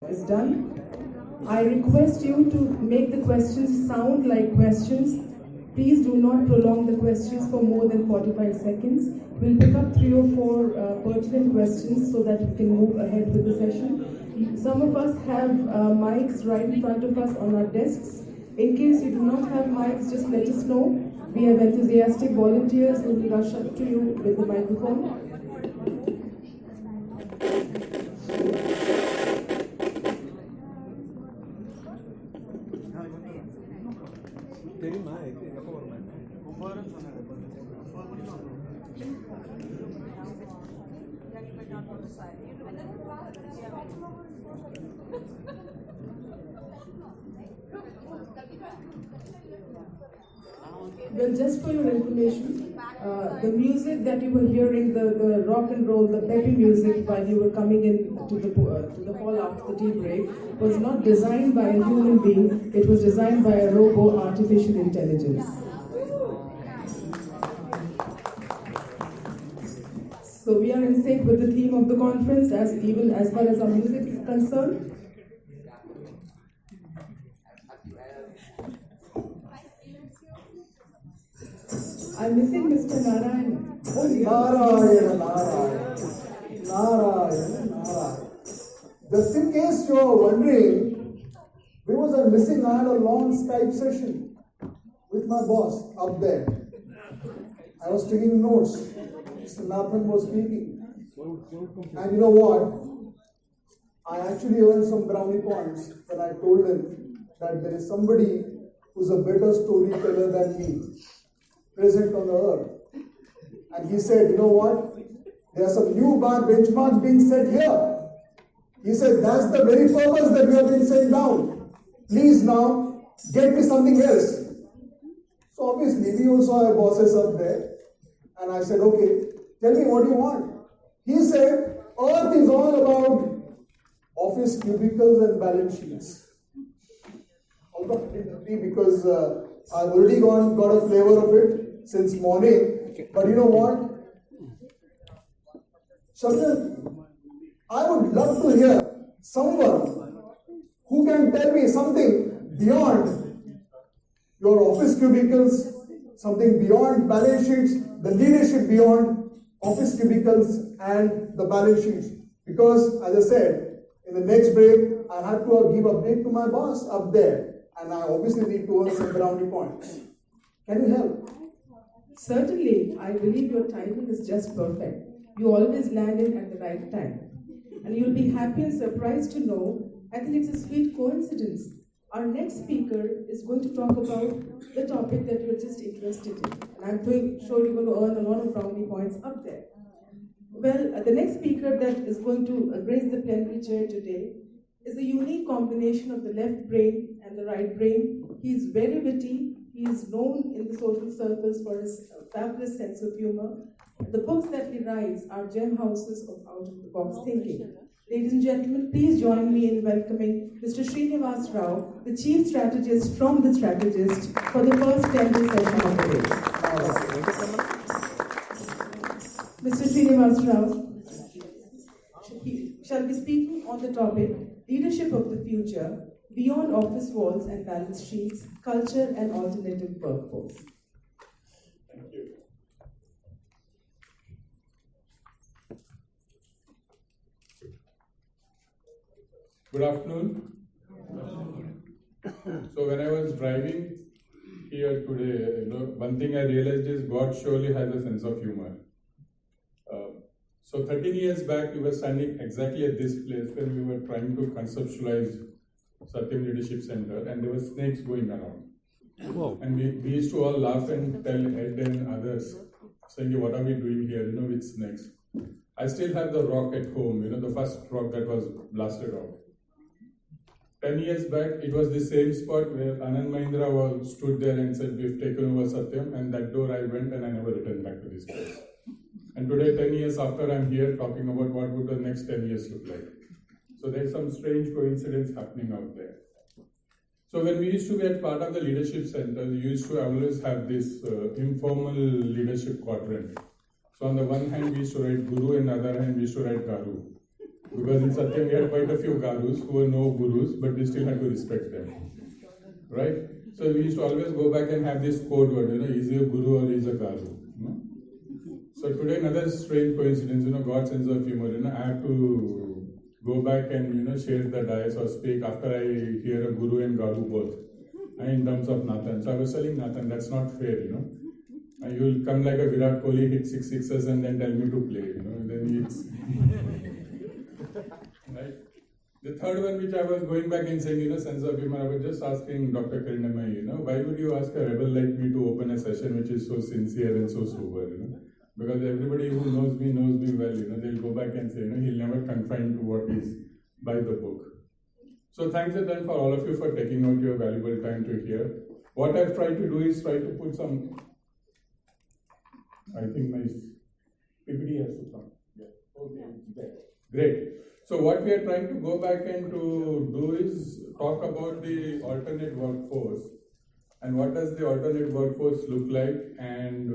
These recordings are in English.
is done. I request you to make the questions sound like questions. Please do not prolong the questions for more than 45 seconds. We'll pick up 3 or 4 pertinent questions so that we can move ahead with the session. Some of us have mics right in front of us on our desks. In case you do not have mics, just let us know. We have enthusiastic volunteers who will rush up to you with the microphone. Well, just for your information, the music that you were hearing, the rock and roll, the peppy music while you were coming in to the hall after the tea break was not designed by a human being, it was designed by a robo artificial intelligence. So we are in sync with the theme of the conference even as far as our music is concerned. I'm missing Mr. Narayan. Oh, Narayan, Narayan. Narayan, Narayan. Just in case you're wondering, where was I missing? I had a long Skype session with my boss up there. I was taking notes. Mr. NatCon was speaking. And you know what? I actually earned some brownie points when I told him that there is somebody who's a better storyteller than me present on the earth. And he said, you know what? There are some new benchmarks being set here. He said, that's the very purpose that we have been set down. Please now, get me something else. So obviously, we also have bosses up there. And I said, okay, tell me what you want. He said, earth is all about office cubicles and balance sheets. Because I've already got a flavor of it since morning. But you know what? Shabnam, I would love to hear someone who can tell me something beyond your office cubicles, something beyond balance sheets, the leadership beyond office cubicles and the balance sheets. Because, as I said, in the next break, I have to give a break to my boss up there. And I obviously need to earn some brownie points. Can you help? Certainly, I believe your timing is just perfect. You always land in at the right time. And you'll be happy and surprised to know, I think it's a sweet coincidence. Our next speaker is going to talk about the topic that you're just interested in. And I'm sure you're going to earn a lot of brownie points up there. Well, the next speaker that is going to grace the plenary chair today is a unique combination of the left brain and the right brain. He is very witty. He is known in the social circles for his fabulous sense of humor. The books that he writes are gem houses of out-of-the-box thinking. Ladies and gentlemen, please join me in welcoming Mr. Srinivas Rao, the Chief Strategist from The Strategist, for the first plenary session of the day. Mr. Srinivas Rao shall be speaking on the topic Leadership of the Future, Beyond Office Walls and Balance Sheets, Culture and Alternative Workforce. Thank you. Good afternoon. So when I was driving here today, one thing I realized is God surely has a sense of humor. So 13 years back, we were standing exactly at this place when we were trying to conceptualize Satyam Leadership Center, and there were snakes going around. Whoa. And we used to all laugh and tell Ed and others, saying, what are we doing here, with snakes? I still have the rock at home, the first rock that was blasted off. 10 years back, it was the same spot where Anand Mahindra stood there and said, we've taken over Satyam, and that door I went and I never returned back to this place. And today, 10 years after, I'm here talking about what would the next 10 years look like. So there's some strange coincidence happening out there. So when we used to get part of the leadership center, we used to always have this informal leadership quadrant. So on the one hand, we used to write Guru, and on the other hand, we used to write Garu. Because in Satyam we had quite a few Garus who were no gurus, but we still had to respect them. Right? So we used to always go back and have this code word, is he a guru or is he a Garu? So today another strange coincidence, God's sense of humor, I have to go back and, share the dais or speak after I hear a guru and Garu both. In terms of NatCon. So I was telling NatCon, that's not fair, And you will come like a Virat Kohli, hit 6 sixes and then tell me to play, then it's... Right? The third one which I was going back and saying, sense of humor, I was just asking Dr. Karinamai, why would you ask a rebel like me to open a session which is so sincere and so sober, Because everybody who knows me well, they'll go back and say, he'll never confine to what is by the book. So thanks again for all of you for taking out your valuable time to hear. What I've tried to do is try to put some, I think my PPT has to come. Yeah. Okay. Great. So what we are trying to go back and to do is talk about the alternate workforce and what does the alternate workforce look like and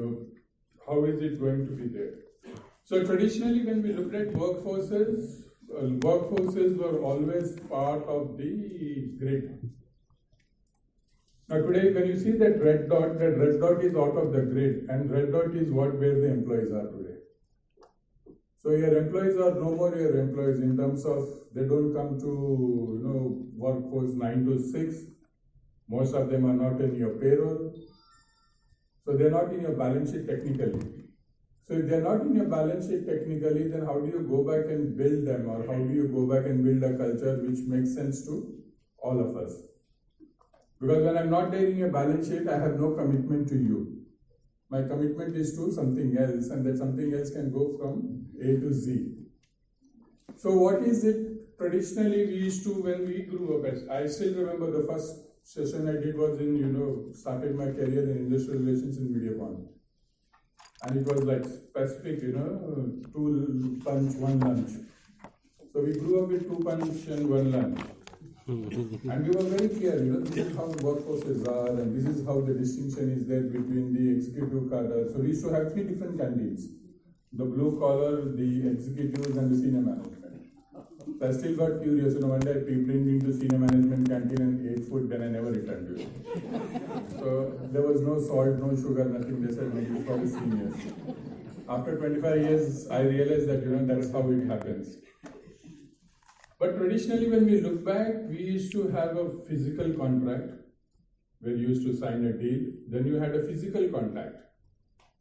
how is it going to be there. So traditionally when we looked at workforces were always part of the grid. Now today when you see that red dot is out of the grid and red dot is where the employees are today. So your employees are no more your employees in terms of they don't come to workforce 9 to 6. Most of them are not in your payroll. So they're not in your balance sheet technically. So if they're not in your balance sheet technically, then how do you go back and build them, or how do you go back and build a culture which makes sense to all of us? Because when I'm not there in your balance sheet, I have no commitment to you. My commitment is to something else, and that something else can go from A to Z. So what is it traditionally we used to when we grew up? I still remember the first session I did was in, started my career in industrial relations in Mediacon. And it was like specific, 2 punch, 1 lunch. So we grew up with 2 punch and 1 lunch. And we were very clear, this is how the workforces are and this is how the distinction is there between the executive cadre. So we used to have 3 different canteens. The blue collar, the executives and the senior management. So I still got curious, one day I peeped into senior management canteen and ate food, then I never returned to it. So there was no salt, no sugar, nothing. They said, maybe for the seniors. After 25 years, I realized that, that's how it happens. But traditionally, when we look back, we used to have a physical contract where you used to sign a deal. Then you had a physical contact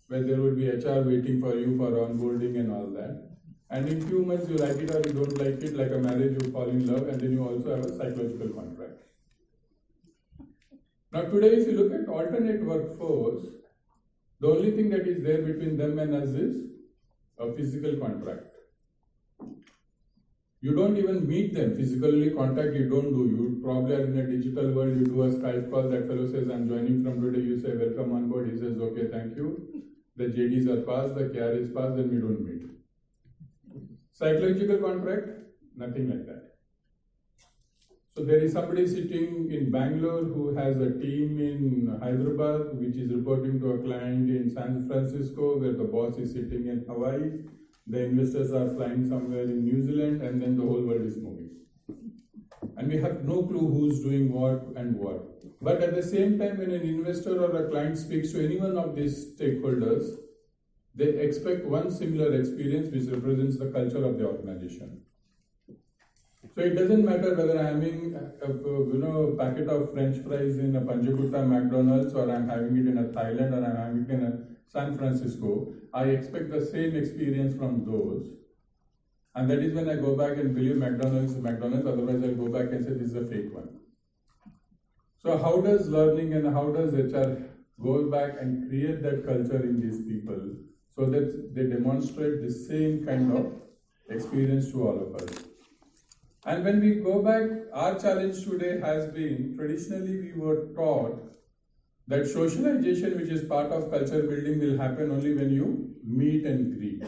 where there would be HR waiting for you for onboarding and all that. And in few months, you like it or you don't like it, like a marriage, you fall in love, and then you also have a psychological contract. Now today, if you look at alternate workforce, the only thing that is there between them and us is a physical contract. You don't even meet them, physically contact you don't do. You probably are in a digital world, you do a Skype call, that fellow says, I'm joining from today, you say, welcome on board, he says, okay, thank you. The JDs are passed, the KR is passed, then we don't meet. Psychological contract, nothing like that. So there is somebody sitting in Bangalore who has a team in Hyderabad which is reporting to a client in San Francisco where the boss is sitting in Hawaii. The investors are flying somewhere in New Zealand and then the whole world is moving. And we have no clue who's doing what and what. But at the same time, when an investor or a client speaks to any one of these stakeholders, they expect one similar experience which represents the culture of the organization. So it doesn't matter whether I'm having a packet of French fries in a Panjagutta McDonald's or I'm having it in a Thailand or I'm having it in a San Francisco. I expect the same experience from those. And that is when I go back and believe McDonald's is McDonald's, otherwise I'll go back and say this is a fake one. So how does learning and how does HR go back and create that culture in these people so that they demonstrate the same kind of experience to all of us? And when we go back, our challenge today has been, traditionally we were taught that socialization, which is part of culture building, will happen only when you meet and greet.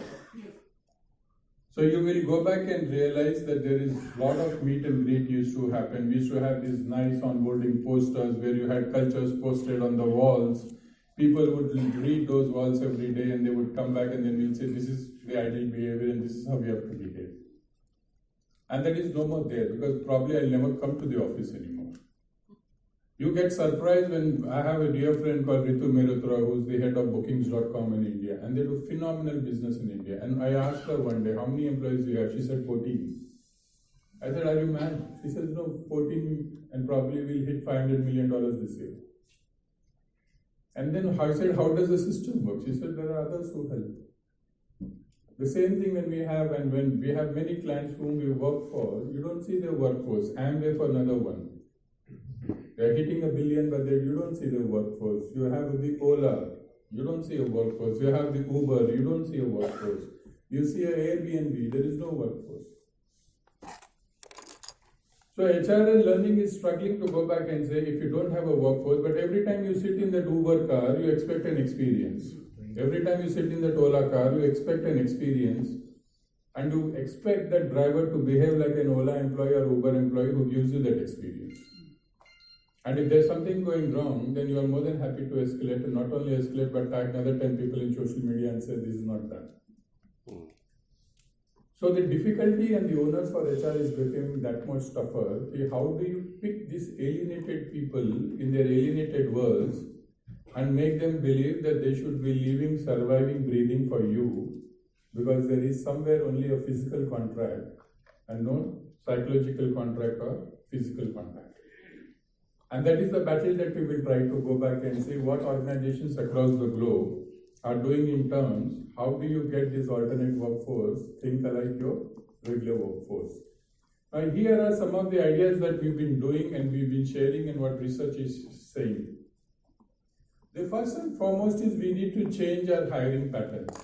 So you will go back and realize that there is a lot of meet and greet used to happen. We used to have these nice onboarding posters where you had cultures posted on the walls. People would read those walls every day and they would come back and then we'll say, this is the ideal behavior and this is how we have to behave. And that is no more there because probably I'll never come to the office anymore. You get surprised when I have a dear friend called Ritu Merutra, who's the head of bookings.com in India, and they do phenomenal business in India. And I asked her one day, how many employees do you have? She said 14. I said, are you mad? She said, no, 14 and probably will hit $500 million this year. And then I said, how does the system work? She said, there are others who help. The same thing when we have many clients whom we work for, you don't see their workforce. Amway for another one. They're hitting $1 billion, but you don't see the workforce. You have the Ola, you don't see a workforce. You have the Uber, you don't see a workforce. You see a Airbnb, there is no workforce. So HR and learning is struggling to go back and say, if you don't have a workforce, but every time you sit in that Uber car, you expect an experience. Every time you sit in that Ola car, you expect an experience, and you expect that driver to behave like an Ola employee or Uber employee who gives you that experience. And if there's something going wrong, then you are more than happy to escalate, and not only escalate, but tag another 10 people in social media and say this is not done. So the difficulty and the onus for HR is becoming that much tougher. How do you pick these alienated people in their alienated worlds and make them believe that they should be living, surviving, breathing for you, because there is somewhere only a physical contract and no psychological contract or physical contract. And that is the battle that we will try to go back and see what organizations across the globe are doing in terms, how do you get this alternate workforce think alike your regular workforce. Now here are some of the ideas that we've been doing and we've been sharing and what research is saying. The first and foremost is we need to change our hiring patterns.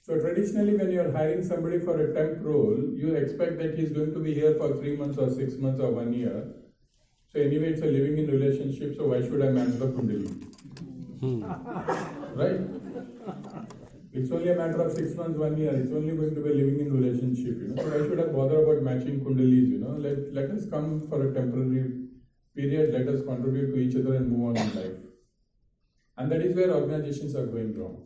So traditionally when you're hiring somebody for a temp role, you expect that he's going to be here for 3 months or 6 months or 1 year. So anyway, it's a living in relationship, so why should I match the kundali? Right? It's only a matter of 6 months, 1 year. It's only going to be a living in relationship, So why should I bother about matching kundalis, Let us come for a temporary period. Let us contribute to each other and move on in life. And that is where organizations are going wrong.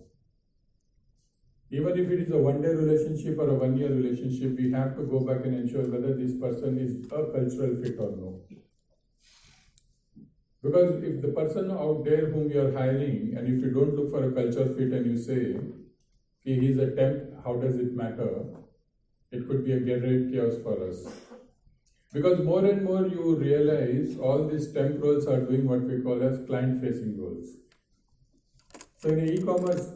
Even if it is a one-day relationship or a one-year relationship, we have to go back and ensure whether this person is a cultural fit or no. Because if the person out there whom you are hiring, and if you don't look for a culture fit and you say, okay, he's a temp, how does it matter? It could be a great chaos for us. Because more and more you realize all these temp roles are doing what we call as client-facing roles. So in an e-commerce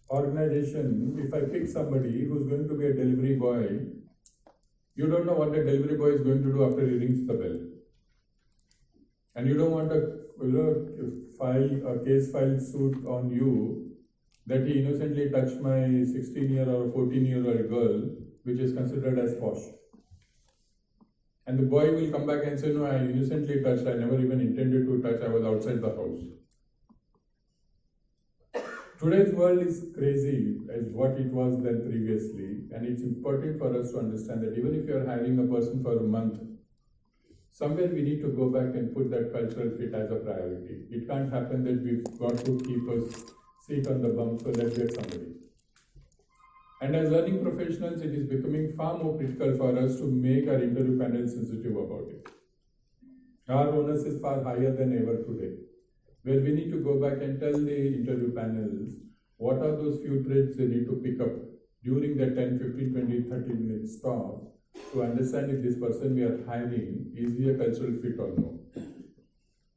organization, if I pick somebody who's going to be a delivery boy, you don't know what the delivery boy is going to do after he rings the bell. And you don't want a case file suit on you that he innocently touched my 16-year or 14-year-old girl, which is considered as posh. And the boy will come back and say, no, I innocently touched, I never even intended to touch, I was outside the house. Today's world is crazy as what it was then previously, and it's important for us to understand that even if you're hiring a person for a month, somewhere we need to go back and put that cultural fit as a priority. It can't happen that we've got to keep a seat on the bump, so let's get somebody. And as learning professionals, it is becoming far more critical for us to make our interview panel sensitive about it. Our onus is far higher than ever today, where we need to go back and tell the interview panels what are those few traits they need to pick up during the 10, 15, 20, 30 minute stop to understand if this person we are hiring is he a cultural fit or no.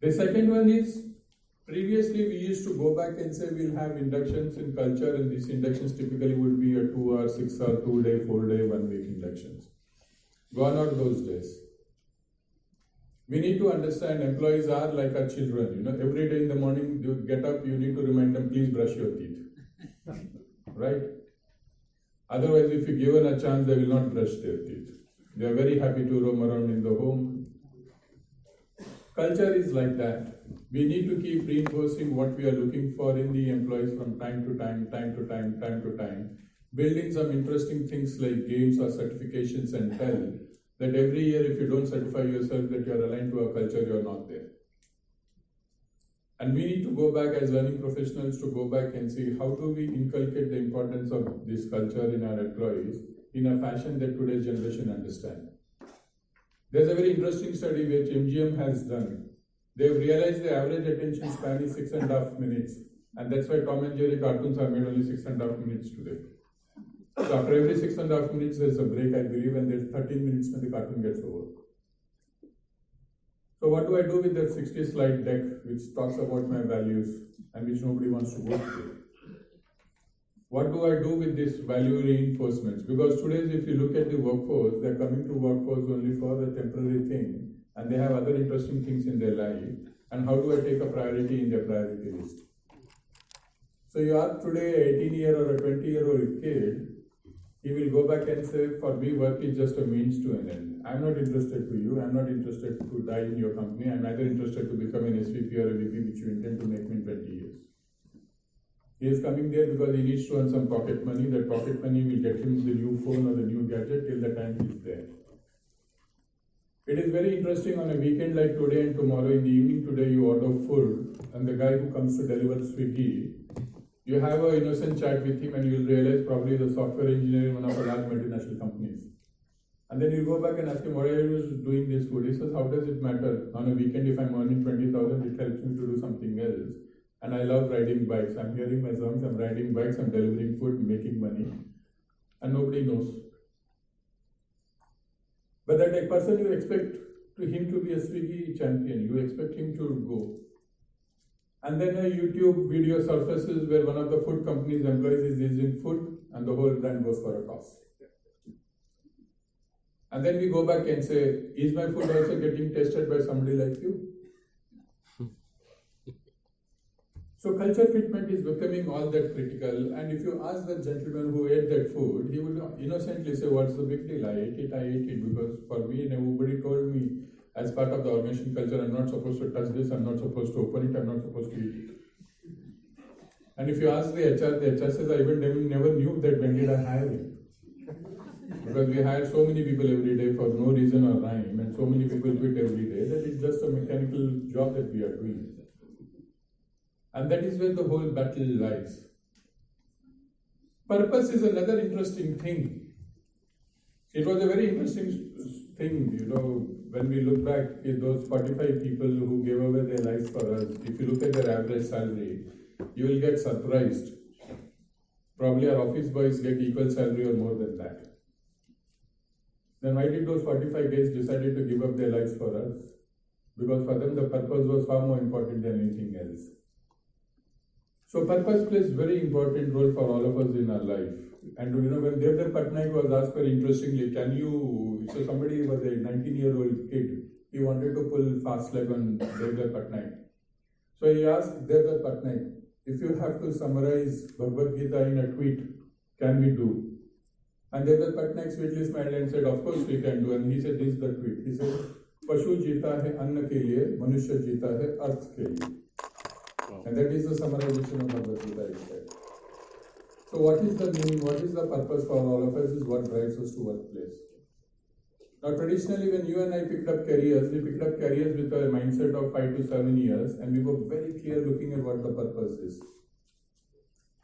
The second one is, previously we used to go back and say we'll have inductions in culture, and these inductions typically would be a 2 or 6 or 2 day, 4 day, 1 week inductions. Gone are those days. We need to understand employees are like our children, every day in the morning you get up, you need to remind them, please brush your teeth. Right? Otherwise, if you given a chance, they will not brush their teeth. They are very happy to roam around in the home. Culture is like that. We need to keep reinforcing what we are looking for in the employees from time to time, building some interesting things like games or certifications, and tell that every year if you don't certify yourself that you are aligned to a culture, you are not there. And we need to go back as learning professionals to go back and see how do we inculcate the importance of this culture in our employees in a fashion that today's generation understand. There's a very interesting study which MGM has done. They've realized the average attention span is 6.5 minutes, and that's why Tom and Jerry cartoons are made only 6.5 minutes today. So after every 6.5 minutes, there's a break, I believe, and there's 13 minutes when the cartoon gets over. So what do I do with that 60-slide deck which talks about my values and which nobody wants to go through? What do I do with these value reinforcements? Because today, if you look at the workforce, they're coming to workforce only for a temporary thing, and they have other interesting things in their life. And how do I take a priority in their priority list? So you ask today an 18-year or a 20-year-old kid, he will go back and say, for me, work is just a means to an end. I'm not interested to you. I'm not interested to die in your company. I'm neither interested to become an SVP or a VP, which you intend to make me in 20 years. He is coming there because he needs to earn some pocket money. That pocket money will get him the new phone or the new gadget till the time he is there. It is very interesting on a weekend like today and tomorrow, in the evening today you order food, and the guy who comes to deliver Swiggy, you have an innocent chat with him and you will realize probably the software engineer in one of the large multinational companies. And then you go back and ask him, why are you doing this food? He says, how does it matter? On a weekend, if I'm earning 20,000, it helps me to do something else. And I love riding bikes. I'm hearing my songs, I'm riding bikes, I'm delivering food, making money. And nobody knows. But that a person, you expect him to be a Swiggy champion. You expect him to go. And then a YouTube video surfaces where one of the food company's employees is using food and the whole brand goes for a toss. And then we go back and say, is my food also getting tested by somebody like you? So culture fitment is becoming all that critical, and if you ask the gentleman who ate that food, he would innocently say, what's the big deal? I ate it because for me, nobody told me as part of the organization culture, I'm not supposed to touch this, I'm not supposed to open it, I'm not supposed to eat it. And if you ask the HR says, I even never knew that when did I hire him? Because we hire so many people every day for no reason or rhyme, and so many people quit every day that it's just a mechanical job that we are doing. And that is where the whole battle lies. Purpose is another interesting thing. It was a very interesting thing, when we look back at those 45 people who gave away their lives for us. If you look at their average salary, you will get surprised. Probably our office boys get equal salary or more than that. Then why did those 45 guys decided to give up their lives for us? Because for them the purpose was far more important than anything else. So purpose plays very important role for all of us in our life. And when Day1 Patnaik was asked very interestingly, so somebody was a 19-year-old kid, he wanted to pull fast leg on Day1 Patnaik. So he asked Day1 Patnaik, if you have to summarize Bhagavad Gita in a tweet, can we do? And Day1 Patnaik sweetly smiled and said, of course we can do. And he said, this is the tweet. He said, Pashu jita hai anna ke liye, Manushya jita hai arth ke liye. And that is the summarization of Bhagavad Gita. So what is the meaning, what is the purpose for all of us is what drives us to workplace. Now traditionally when you and I picked up careers, we picked up careers with a mindset of 5 to 7 years, and we were very clear looking at what the purpose is.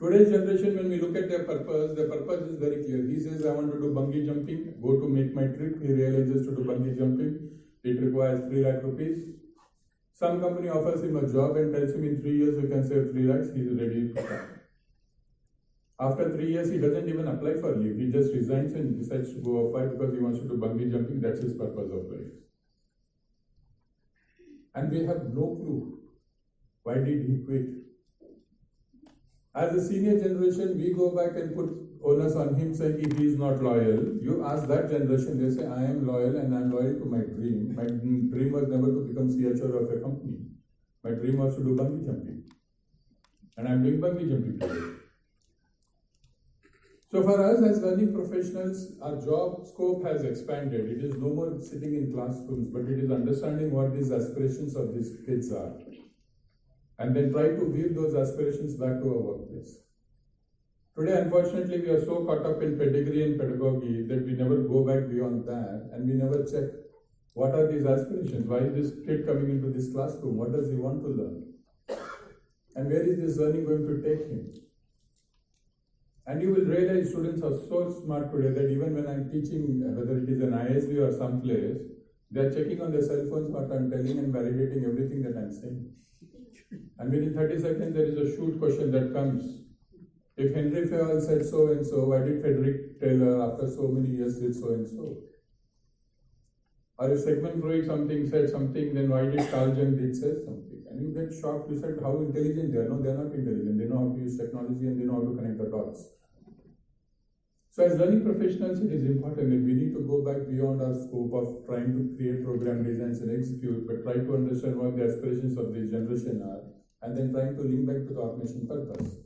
Today's generation, when we look at their purpose is very clear. He says, I want to do bungee jumping, go to make my trip. He realizes to do bungee jumping, it requires 3 lakh rupees. Some company offers him a job and tells him in 3 years you can save 3 lakhs, he is ready to come. After 3 years, he doesn't even apply for leave. He just resigns and decides to go off because he wants to do bungee jumping. That's his purpose of life. And we have no clue. Why did he quit? As a senior generation, we go back and put onus on him saying if he is not loyal. You ask that generation, they say, I am loyal and I am loyal to my dream. My dream was never to become CHO of a company. My dream was to do bungee jumping. And I am doing bungee jumping today. So for us as learning professionals, our job scope has expanded. It is no more sitting in classrooms, but it is understanding what these aspirations of these kids are. And then try to weave those aspirations back to our workplace. Today, unfortunately, we are so caught up in pedigree and pedagogy that we never go back beyond that, and we never check what are these aspirations. Why is this kid coming into this classroom? What does he want to learn? And where is this learning going to take him? And you will realize students are so smart today that even when I'm teaching, whether it is an ISD or some place, they're checking on their cell phones what I'm telling and validating everything that I'm saying. And within 30 seconds, there is a shoot question that comes. If Henry Fayol said so and so, why did Frederick Taylor, after so many years, did so and so? Or if Sigmund Freud said something, then why did Carl Jung did say something? And you get shocked. You said how intelligent they are. No, they are not intelligent. They know how to use technology and they know how to connect the dots. So as learning professionals, it is important that we need to go back beyond our scope of trying to create program designs and execute, but try to understand what the aspirations of this generation are, and then trying to link back to the organization purpose.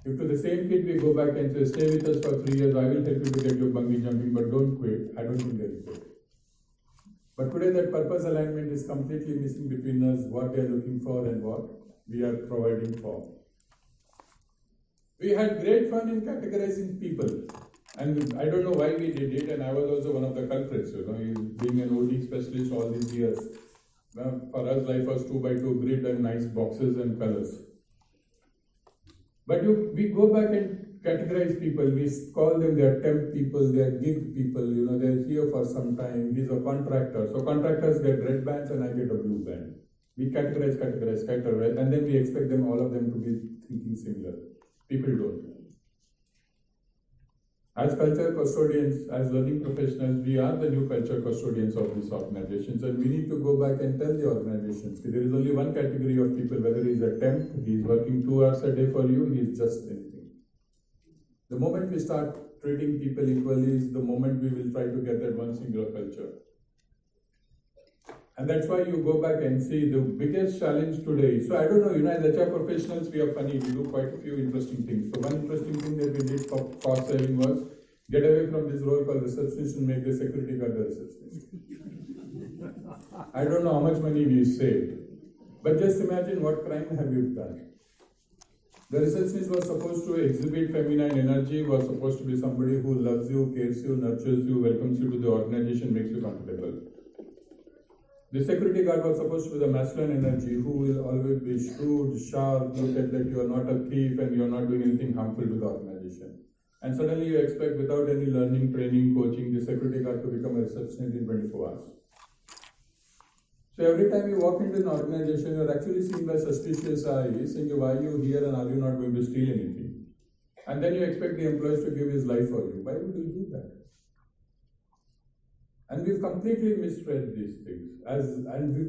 If to the same kid we go back and say, stay with us for 3 years, I will help you to get your bungee jumping, but don't quit, I don't think they will quit. But today that purpose alignment is completely missing between us, what they are looking for and what we are providing for. We had great fun in categorizing people, and I don't know why we did it, and I was also one of the culprits, being an OD specialist all these years. For us, life was 2x2 grid and nice boxes and colors. But we go back and categorize people. We call them, they are temp people, they are gig people, they are here for some time. He's a contractor. So contractors get red bands and I get a blue band. We categorize, and then we expect them, all of them, to be thinking similar. People don't. As culture custodians, as learning professionals, we are the new culture custodians of these organizations, and we need to go back and tell the organizations that there is only one category of people, whether he is a temp, he is working 2 hours a day for you, he is just anything. The moment we start treating people equally is the moment we will try to get that one singular culture. And that's why you go back and see the biggest challenge today. So I don't know, as HR professionals, we are funny, we do quite a few interesting things. So one interesting thing that we did for cost saving was get away from this role called receptionist and make the security guard the receptionist. I don't know how much money we saved, but just imagine what crime have you done. The receptionist was supposed to exhibit feminine energy, was supposed to be somebody who loves you, cares you, nurtures you, welcomes you to the organization, makes you comfortable. The security guard was supposed to be the masculine energy who will always be shrewd, sharp, look at that you are not a thief and you are not doing anything harmful to the organization. And suddenly you expect, without any learning, training, coaching, the security guard to become a receptionist in 24 hours. So every time you walk into an organization, you are actually seen by suspicious eyes, saying, why are you here and are you not going to steal anything? And then you expect the employees to give his life for you. Why would you do that? And we've completely misread these things.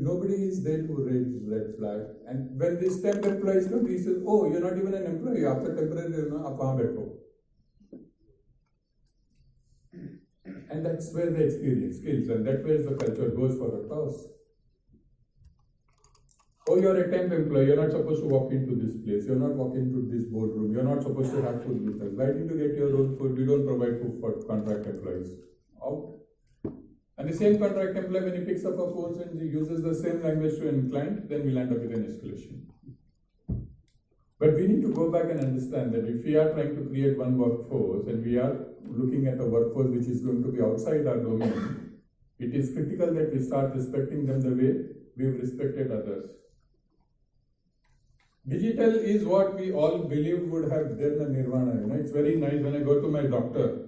Nobody is there to raise red flag. And when these temp employees come, he says, oh, you're not even an employee. After temporary, and that's where the experience skills, and that's where the culture goes for a toss. Oh, you're a temp employee, you're not supposed to walk into this place, you're not walking into this boardroom, you're not supposed to have food with us. Why did you get your own food? We don't provide food for contract employees. Out. And the same contract employee, when he picks up a phone and he uses the same language to a client, then we'll end up with an escalation. But we need to go back and understand that if we are trying to create one workforce and we are looking at a workforce which is going to be outside our domain, it is critical that we start respecting them the way we've respected others. Digital is what we all believe would have done a nirvana. It's very nice when I go to my doctor.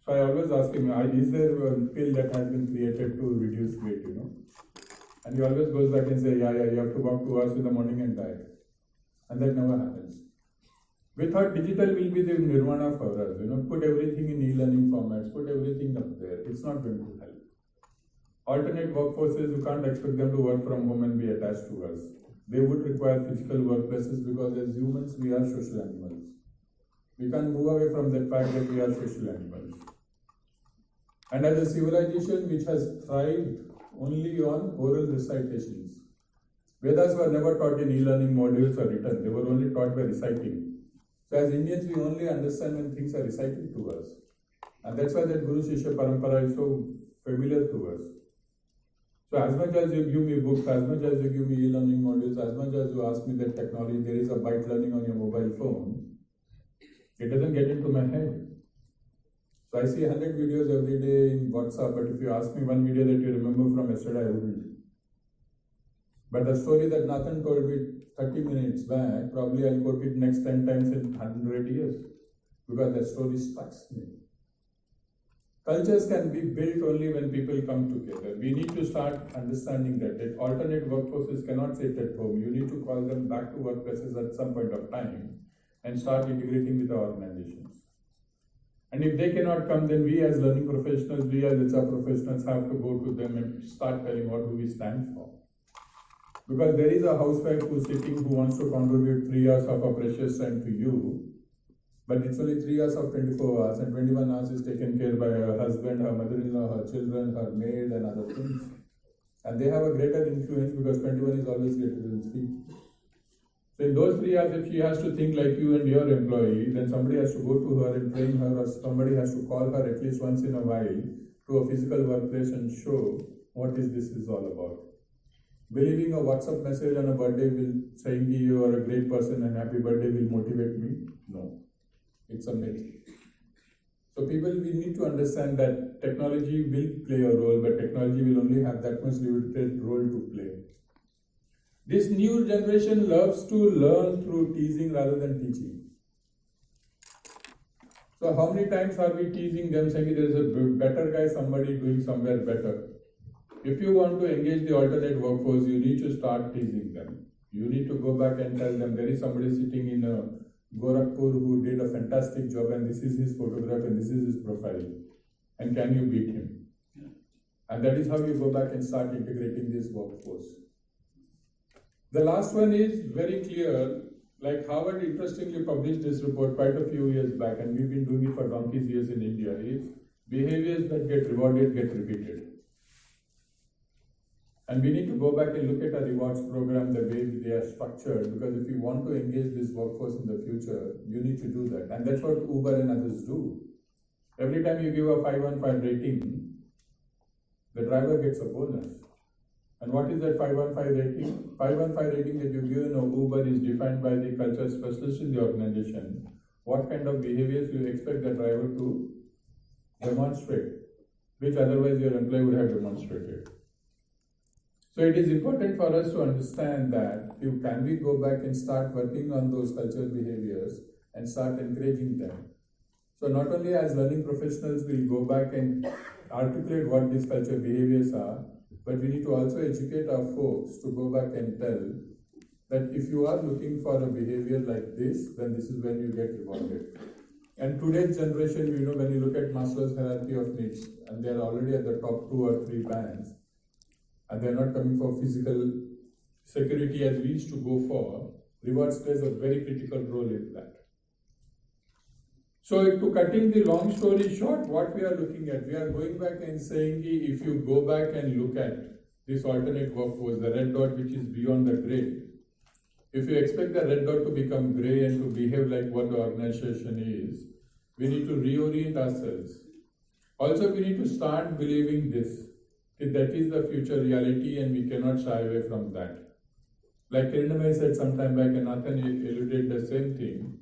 So I always ask him, is there a pill that has been created to reduce weight, And he always goes back and says, yeah, you have to walk 2 hours in the morning and diet. And that never happens. We thought digital will be the nirvana for us, put everything in e-learning formats, put everything up there. It's not going to help. Alternate workforces, you can't expect them to work from home and be attached to us. They would require physical workplaces because as humans, we are social animals. We can't move away from that fact that we are social animals. And as a civilization which has thrived only on oral recitations, Vedas were never taught in e-learning modules or written. They were only taught by reciting. So as Indians, we only understand when things are recited to us. And that's why that Guru Shishya Parampara is so familiar to us. So as much as you give me books, as much as you give me e-learning modules, as much as you ask me that technology, there is a byte learning on your mobile phone, it doesn't get into my head. So I see 100 videos every day in WhatsApp, but if you ask me one video that you remember from yesterday, I wouldn't. But the story that Nathan told me 30 minutes back, probably I'll quote it next 10 times in 100 years. because that story strikes me. Cultures can be built only when people come together. We need to start understanding that alternate workforces cannot sit at home. You need to call them back to workplaces at some point of time and start integrating with our organizations. And if they cannot come, then we as learning professionals, we as HR professionals have to go to them and start telling what do we stand for. Because there is a housewife who's sitting who wants to contribute 3 hours of her precious time to you, but it's only 3 hours of 24 hours, and 21 hours is taken care by her husband, her mother-in-law, her children, her maid, and other things. And they have a greater influence because 21 is always greater than 3. So in those 3 hours, if she has to think like you and your employee, then somebody has to go to her and train her, or somebody has to call her at least once in a while to a physical workplace and show what this is all about. Believing a WhatsApp message on a birthday will saying you are a great person and happy birthday will motivate me? No. It's a myth. So we need to understand that technology will play a role, but technology will only have that much limited role to play. This new generation loves to learn through teasing rather than teaching. So how many times are we teasing them saying there is a better guy, somebody doing somewhere better? If you want to engage the alternate workforce, you need to start teasing them. You need to go back and tell them there is somebody sitting in Gorakhpur who did a fantastic job and this is his photograph and this is his profile. And can you beat him? Yeah. And that is how you go back and start integrating this workforce. The last one is very clear, like Harvard interestingly published this report quite a few years back, and we've been doing it for donkey's years in India, is behaviors that get rewarded get repeated. And we need to go back and look at a rewards program the way they are structured, because if you want to engage this workforce in the future, you need to do that. And that's what Uber and others do. Every time you give a 515 rating, the driver gets a bonus. And what is that 515 rating? 515 rating that you give in Uber is defined by the culture specialist in the organization. What kind of behaviors you expect the driver to demonstrate, which otherwise your employee would have demonstrated. So it is important for us to understand that can we go back and start working on those cultural behaviors and start encouraging them. So not only as learning professionals will go back and articulate what these cultural behaviors are, but we need to also educate our folks to go back and tell that if you are looking for a behavior like this, then this is when you get rewarded. And today's generation, when you look at Maslow's hierarchy of needs, and they are already at the top 2 or 3 bands, and they are not coming for physical security as we used to go for, rewards plays a very critical role in that. So to cutting the long story short, what we are looking at, we are going back and saying if you go back and look at this alternate workforce, the red dot which is beyond the gray, if you expect the red dot to become gray and to behave like what the organization is, we need to reorient ourselves. Also, we need to start believing this, that is the future reality and we cannot shy away from that. Like Kiranamai said some time back, and Nathan alluded the same thing,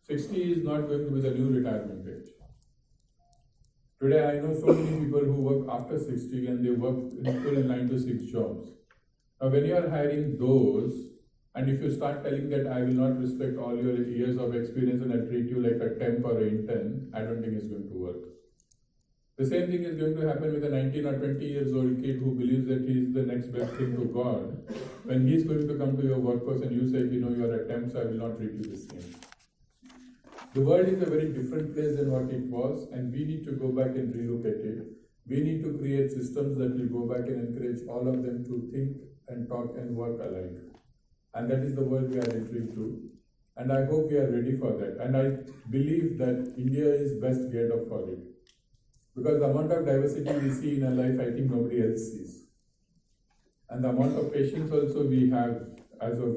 60 is not going to be the new retirement age. Today I know so many people who work after 60 and they work in full 9 to 6 jobs. Now when you are hiring those, and if you start telling that I will not respect all your years of experience and I treat you like a temp or an intern, I don't think it's going to work. The same thing is going to happen with a 19 or 20 years old kid who believes that he is the next best thing to God. When he's going to come to your workforce and you say, you are a temp, so I will not treat you the same. The world is a very different place than what it was, and we need to go back and relook at it. We need to create systems that will go back and encourage all of them to think and talk and work alike. And that is the world we are entering to. And I hope we are ready for that. And I believe that India is best geared up for it. Because the amount of diversity we see in our life, I think nobody else sees. And the amount of patience also we have as a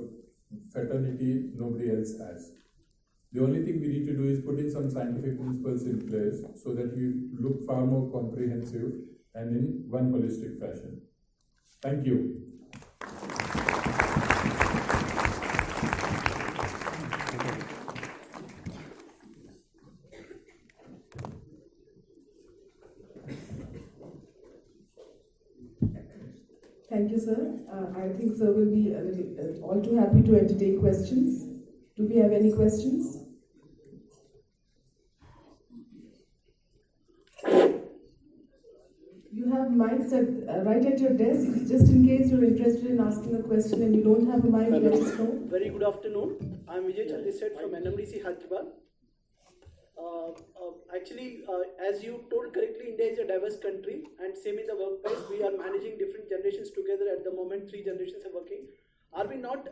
fraternity, nobody else has. The only thing we need to do is put in some scientific principles in place so that we look far more comprehensive and in one holistic fashion. Thank you. Thank you, sir. I think sir will be all too happy to entertain questions. Do we have any questions? mics right at your desk, just in case you're interested in asking a question and you don't have a mic, let us know. Very good afternoon. I'm Vijay Chandishet from NMDC Hyderabad. As you told correctly, India is a diverse country, and same in the workplace. We are managing different generations together at the moment. 3 generations are working. Are we not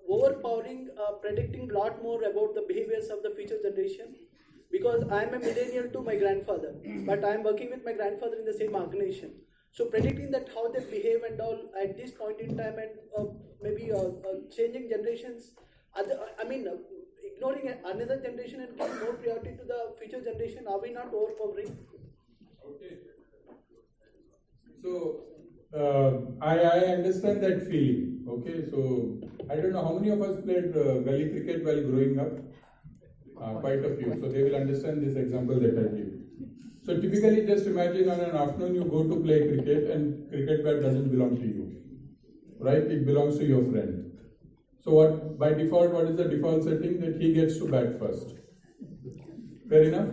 overpowering, predicting a lot more about the behaviors of the future generation? Because I am a millennial to my grandfather, but I am working with my grandfather in the same organization. So predicting that how they behave and all at this point in time, and maybe changing generations, ignoring another generation and giving more priority to the future generation, are we not overpowering? Okay. So I understand that feeling. Okay, so I don't know how many of us played gully cricket while growing up. Quite a few. So they will understand this example that I give. So typically, just imagine on an afternoon you go to play cricket and cricket bat doesn't belong to you, right? It belongs to your friend. So what by default, what is the default setting? That he gets to bat first. Fair enough?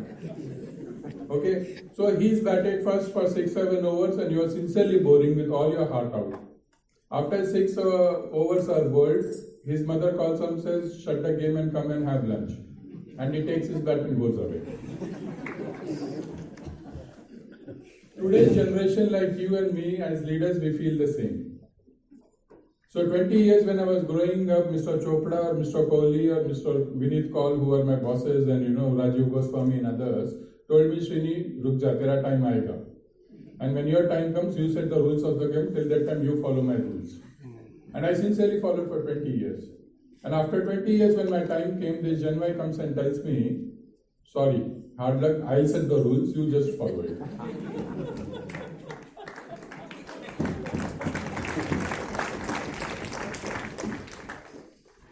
Okay. So he's batted first for 6-7 overs and you are sincerely boring with all your heart out. After 6 overs are bowled, his mother calls him, says, shut the game and come and have lunch. And he takes his bat and goes away. Today's generation, like you and me, as leaders, we feel the same. So 20 years when I was growing up, Mr. Chopra or Mr. Kohli or Mr. Vineet Kaul, who are my bosses, and Rajiv Goswami and others, told me, Srini, ruk ja, tera time aayega. And when your time comes, you set the rules of the game. Till that time, you follow my rules. And I sincerely followed for 20 years. And after 20 years, when my time came, this Gen Y comes and tells me, sorry, hard luck, I'll set the rules, you just follow it.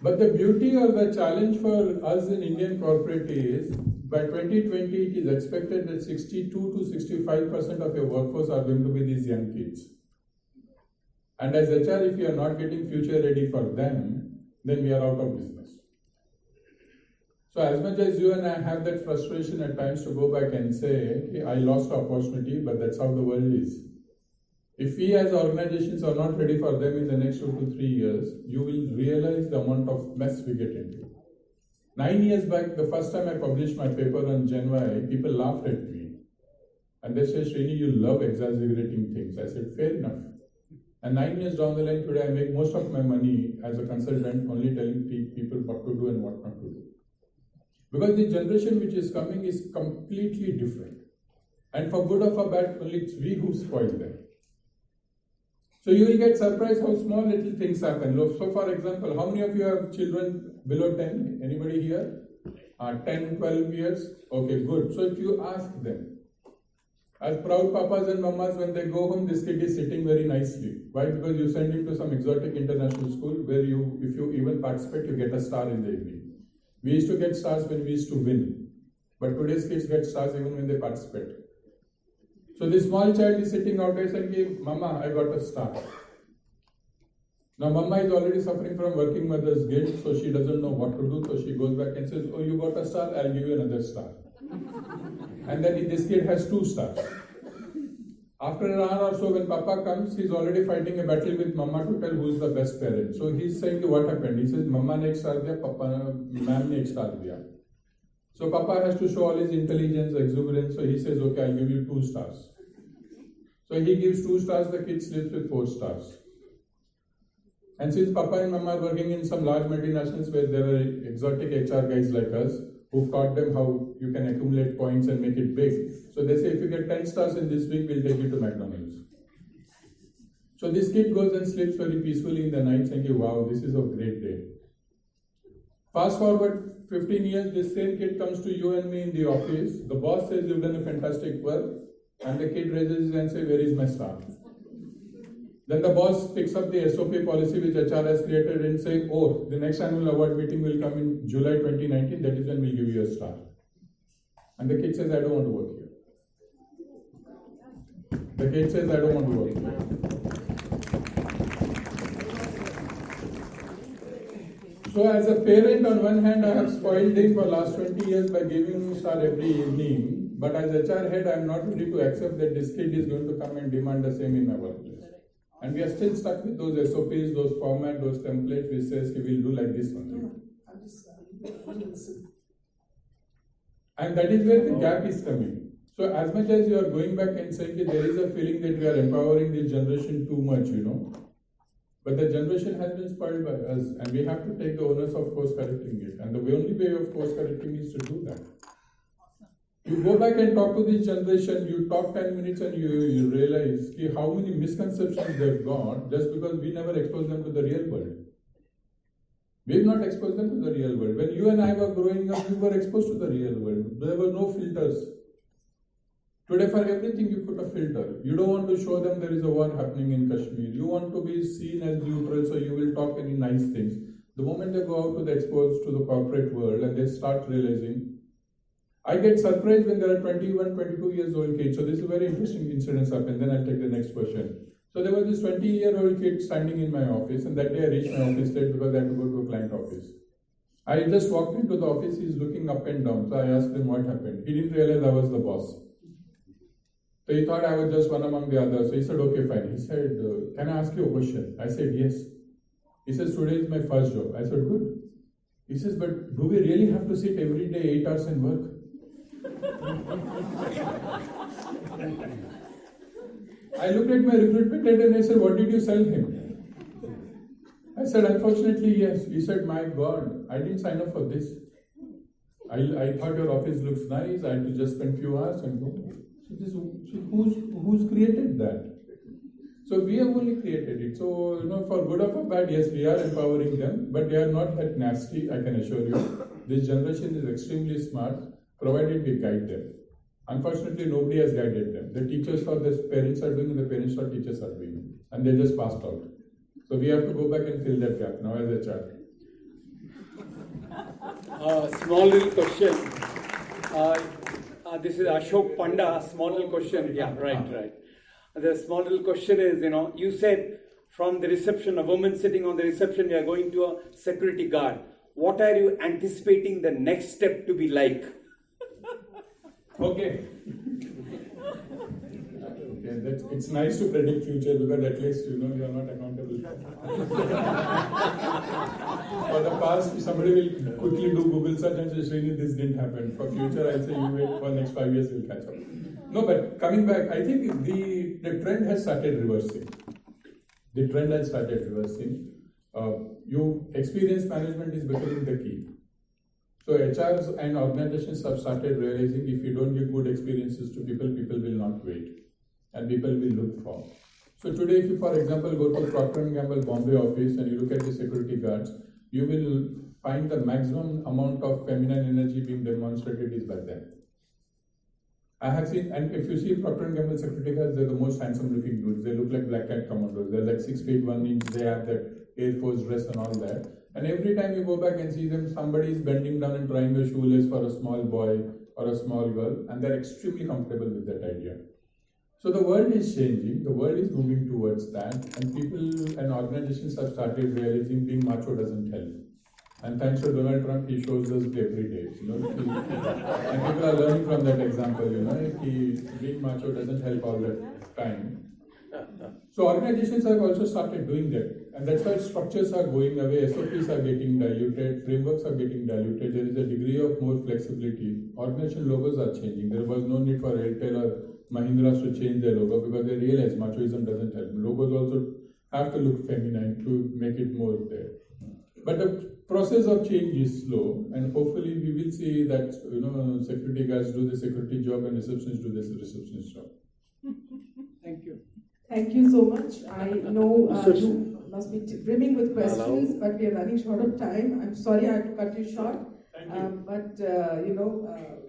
But the beauty or the challenge for us in Indian corporate is, by 2020, it is expected that 62 to 65% of your workforce are going to be these young kids. And as HR, if you are not getting future ready for them, then we are out of business. So as much as you and I have that frustration at times to go back and say, okay, I lost opportunity, but that's how the world is. If we as organizations are not ready for them in the next 2 to 3 years, you will realize the amount of mess we get into. 9 years back, the first time I published my paper on Gen Y, people laughed at me. And they said, Srini, you love exaggerating things. I said, fair enough. And 9 years down the line, today I make most of my money as a consultant only telling people what to do and what not to do. Because the generation which is coming is completely different. And for good or for bad, only it's we who spoil them. So you will get surprised how small little things happen. So for example, how many of you have children below 10? Anybody here? 10, 12 years? Okay, good. So if you ask them, as proud papas and mamas, when they go home, this kid is sitting very nicely. Why? Because you send him to some exotic international school where if you even participate, you get a star in the evening. We used to get stars when we used to win. But today's kids get stars even when they participate. So this small child is sitting out there saying, Mama, I got a star. Now Mama is already suffering from working mother's guilt, so she doesn't know what to do. So she goes back and says, oh, you got a star, I'll give you another star. And then this kid has 2 stars. After an hour or so, when Papa comes, he's already fighting a battle with Mama to tell who's the best parent. So he's saying, what happened? He says, Mama ne ek star diya, Papa, ma'am ne ek star diya. So Papa has to show all his intelligence, exuberance. So he says, okay, I'll give you 2 stars. So he gives 2 stars, the kid sleeps with 4 stars. And since Papa and Mama are working in some large multinationals where there are exotic HR guys like us, who've taught them how you can accumulate points and make it big. So they say, if you get 10 stars in this week, we'll take you to McDonald's. So this kid goes and sleeps very peacefully in the night thinking, wow, this is a great day. Fast forward 15 years, this same kid comes to you and me in the office. The boss says, you've done a fantastic work. And the kid raises his hand and says, where is my star? Then the boss picks up the SOP policy which HR has created and says, oh, the next annual award meeting will come in July 2019, that is when we'll give you a star. And the kid says, I don't want to work here. The kid says, I don't want to work here. So as a parent, on one hand, I have spoiled him for last 20 years by giving him a star every evening. but as HR head, I'm not ready to accept that this kid is going to come and demand the same in my workplace. And we are still stuck with those SOPs, those formats, those templates which says we will do like this only. And that is where the gap is coming. So as much as you are going back and saying that there is a feeling that we are empowering this generation too much, but the generation has been spoiled by us, and we have to take the onus of course correcting it. And the only way of course correcting is to do that. You go back and talk to this generation, you talk 10 minutes and you realize how many misconceptions they've got just because we never exposed them to the real world. We've not exposed them to the real world. When you and I were growing up, we were exposed to the real world. There were no filters. Today for everything you put a filter. You don't want to show them there is a war happening in Kashmir. You want to be seen as neutral, so you will talk any nice things. The moment they go out to the exposed to the corporate world and they start realizing, I get surprised when there are 21, 22 years old kids. So this is a very interesting incident happened. Then I'll take the next question. So there was this 20-year-old kid standing in my office, and that day I reached my office late because I had to go to a client office. I just walked into the office, he's looking up and down. So I asked him what happened. He didn't realize I was the boss. So he thought I was just one among the others. So he said, okay, fine. He said, can I ask you a question? I said, yes. He says, today is my first job. I said, good. He says, but do we really have to sit every day 8 hours and work? I looked at my recruitment head and I said, what did you sell him? I said, unfortunately, yes. He said, my God, I didn't sign up for this. I thought your office looks nice. I had to just spend few hours and go. Who's created that? So we have only created it. So, for good or for bad, yes, we are empowering them, but they are not that nasty, I can assure you. This generation is extremely smart, provided we guide them. Unfortunately, nobody has guided them. The teachers or the parents are doing, and the parents or teachers are doing, and they just passed out. So we have to go back and fill that gap now as a child. Small little question. This is Ashok Panda. Small little question. Yeah, right. The small little question is, you said from the reception, a woman sitting on the reception, you are going to a security guard. What are you anticipating the next step to be like? Okay, it's nice to predict future because at least you are not accountable. For the past, somebody will quickly do Google search and say, Srini, this didn't happen. For future, I'll say you wait for next 5 years, you'll catch up. No, but coming back, I think the trend has started reversing. Experience management is becoming the key. So HRs and organizations have started realizing if you don't give good experiences to people, people will not wait and people will look for. So today, if you, for example, go to Procter & Gamble Bombay office and you look at the security guards, you will find the maximum amount of feminine energy being demonstrated is by them. I have seen, and if you see Procter & Gamble security guards, they're the most handsome looking dudes. They look like black cat commandos. They're like 6 feet 1 inch. They have that Air Force dress and all that. And every time you go back and see them, somebody is bending down and trying a shoelace for a small boy or a small girl, and they're extremely comfortable with that idea. So the world is changing, the world is moving towards that, and people and organizations have started realizing being macho doesn't help. And thanks to Donald Trump, he shows us every day. And people are learning from that example, being macho doesn't help all the time. So organizations have also started doing that. And that's why structures are going away, SOPs are getting diluted, frameworks are getting diluted, there is a degree of more flexibility. Organization logos are changing. There was no need for Airtel or Mahindra to change their logo because they realize machoism doesn't help. Logos also have to look feminine to make it more there. But the process of change is slow, and hopefully we will see that security guards do the security job and receptionists do the receptionist job. Thank you. Thank you so much. I know you must be brimming with questions, but we are running short of time. I'm sorry I had to cut you short.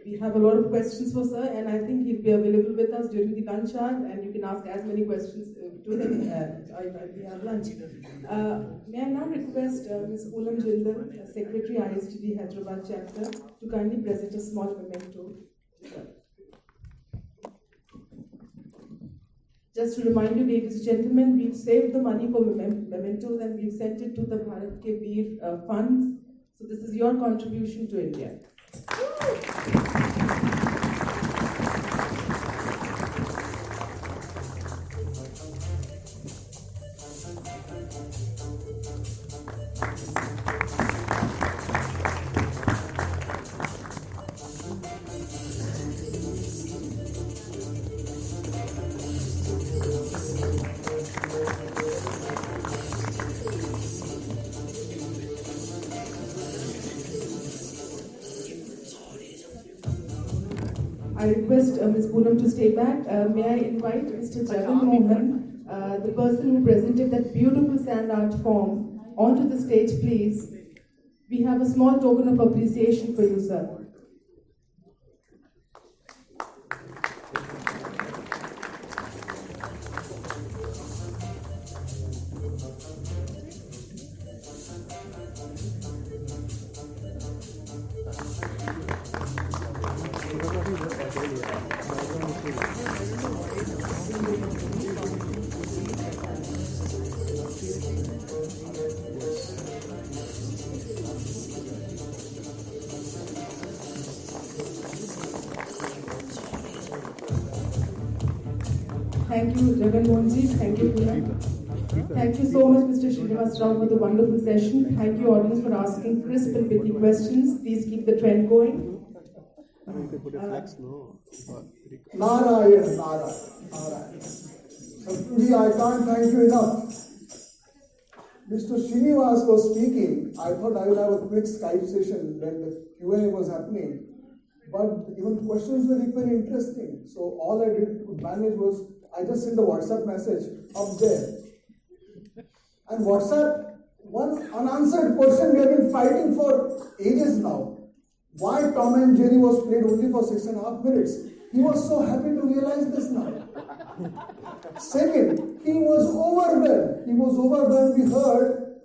We have a lot of questions for sir, and I think he'll be available with us during the lunch hour, and you can ask as many questions to him while we have lunch. May I now request Ms. Ulam Jindal, Secretary ISTD Hyderabad chapter, to kindly present a small memento. Just to remind you, ladies and gentlemen, we've saved the money for mementos and we've sent it to the Bharat Ke Veer funds. So this is your contribution to India. I request Ms. Poonam to stay back. May I invite Mr. Jagan Mohan, the person who presented that beautiful sand art form, onto the stage, please. We have a small token of appreciation for you, sir. Thank you, Jagan Mohanji. Thank you, Poonam. Thank you so much, Mr. Srinivas Rao, for the wonderful session. Thank you, audience, for asking crisp and pithy questions. Please keep the trend going. Narayan, Narayan. Truly, I can't thank you enough. Mr. Srinivas was speaking. I thought I would have a quick Skype session when the Q&A was happening. But even the questions were equally interesting. So all I did to manage was I just sent a WhatsApp message up there. And WhatsApp, one unanswered question we have been fighting for ages now. Why Tom and Jerry was played only for 6.5 minutes? He was so happy to realize this now. Second, he was overwhelmed. He was overwhelmed. We heard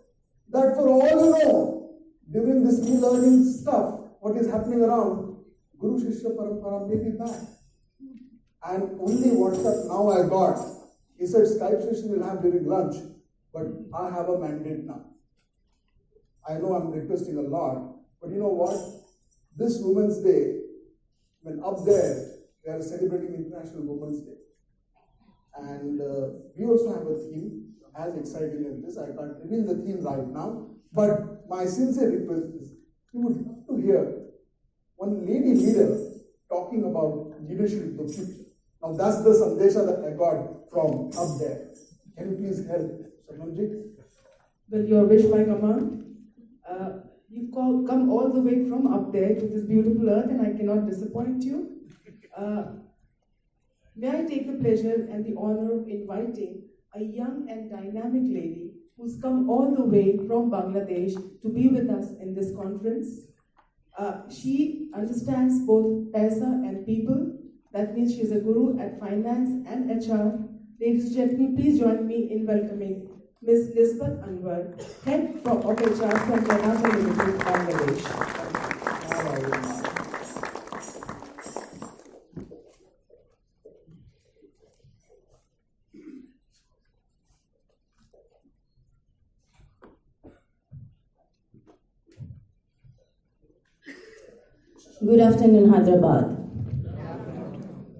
that for all you know, during this e-learning stuff, what is happening around, Guru Shishya Parampara may be back. And only WhatsApp now I got. He said Skype session will have during lunch, but I have a mandate now. I know I'm requesting a lot, but you know what? This Women's Day, when up there, they are celebrating International Women's Day. And we also have a theme as exciting as this. I can't reveal the theme right now, but my sincere request is you would love to hear one lady leader talking about leadership in the future. Now that's the sandesha that I got from up there. Can you please help, Samanji? Well, your wish, my command. You've come all the way from up there to this beautiful earth, and I cannot disappoint you. May I take the pleasure and the honor of inviting a young and dynamic lady who's come all the way from Bangladesh to be with us in this conference. She understands both Paisa and people. That means she's a guru at finance and HR. Ladies and gentlemen, please join me in welcoming Ms. Nisbat Anwar, Head of HR from Janata Limited, Bangladesh. Good afternoon, Hyderabad.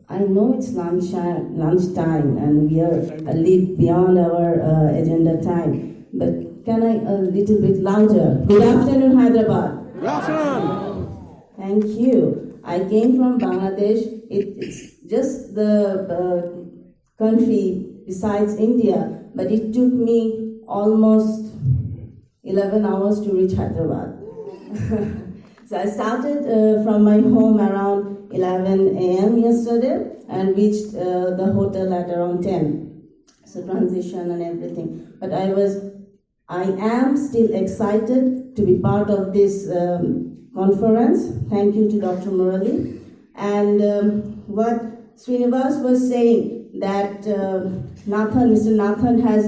I know it's lunchtime and we are a little beyond our agenda time, but can I a little bit louder? Good afternoon, Hyderabad. Good afternoon. Thank you. I came from Bangladesh. It's just the country besides India, but it took me almost 11 hours to reach Hyderabad. So I started from my home around 11 a.m. yesterday and reached the hotel at around 10. So transition and everything. But I am still excited to be part of this conference. Thank you to Dr. Murali. And what Srinivas was saying, that Mr. Nathan has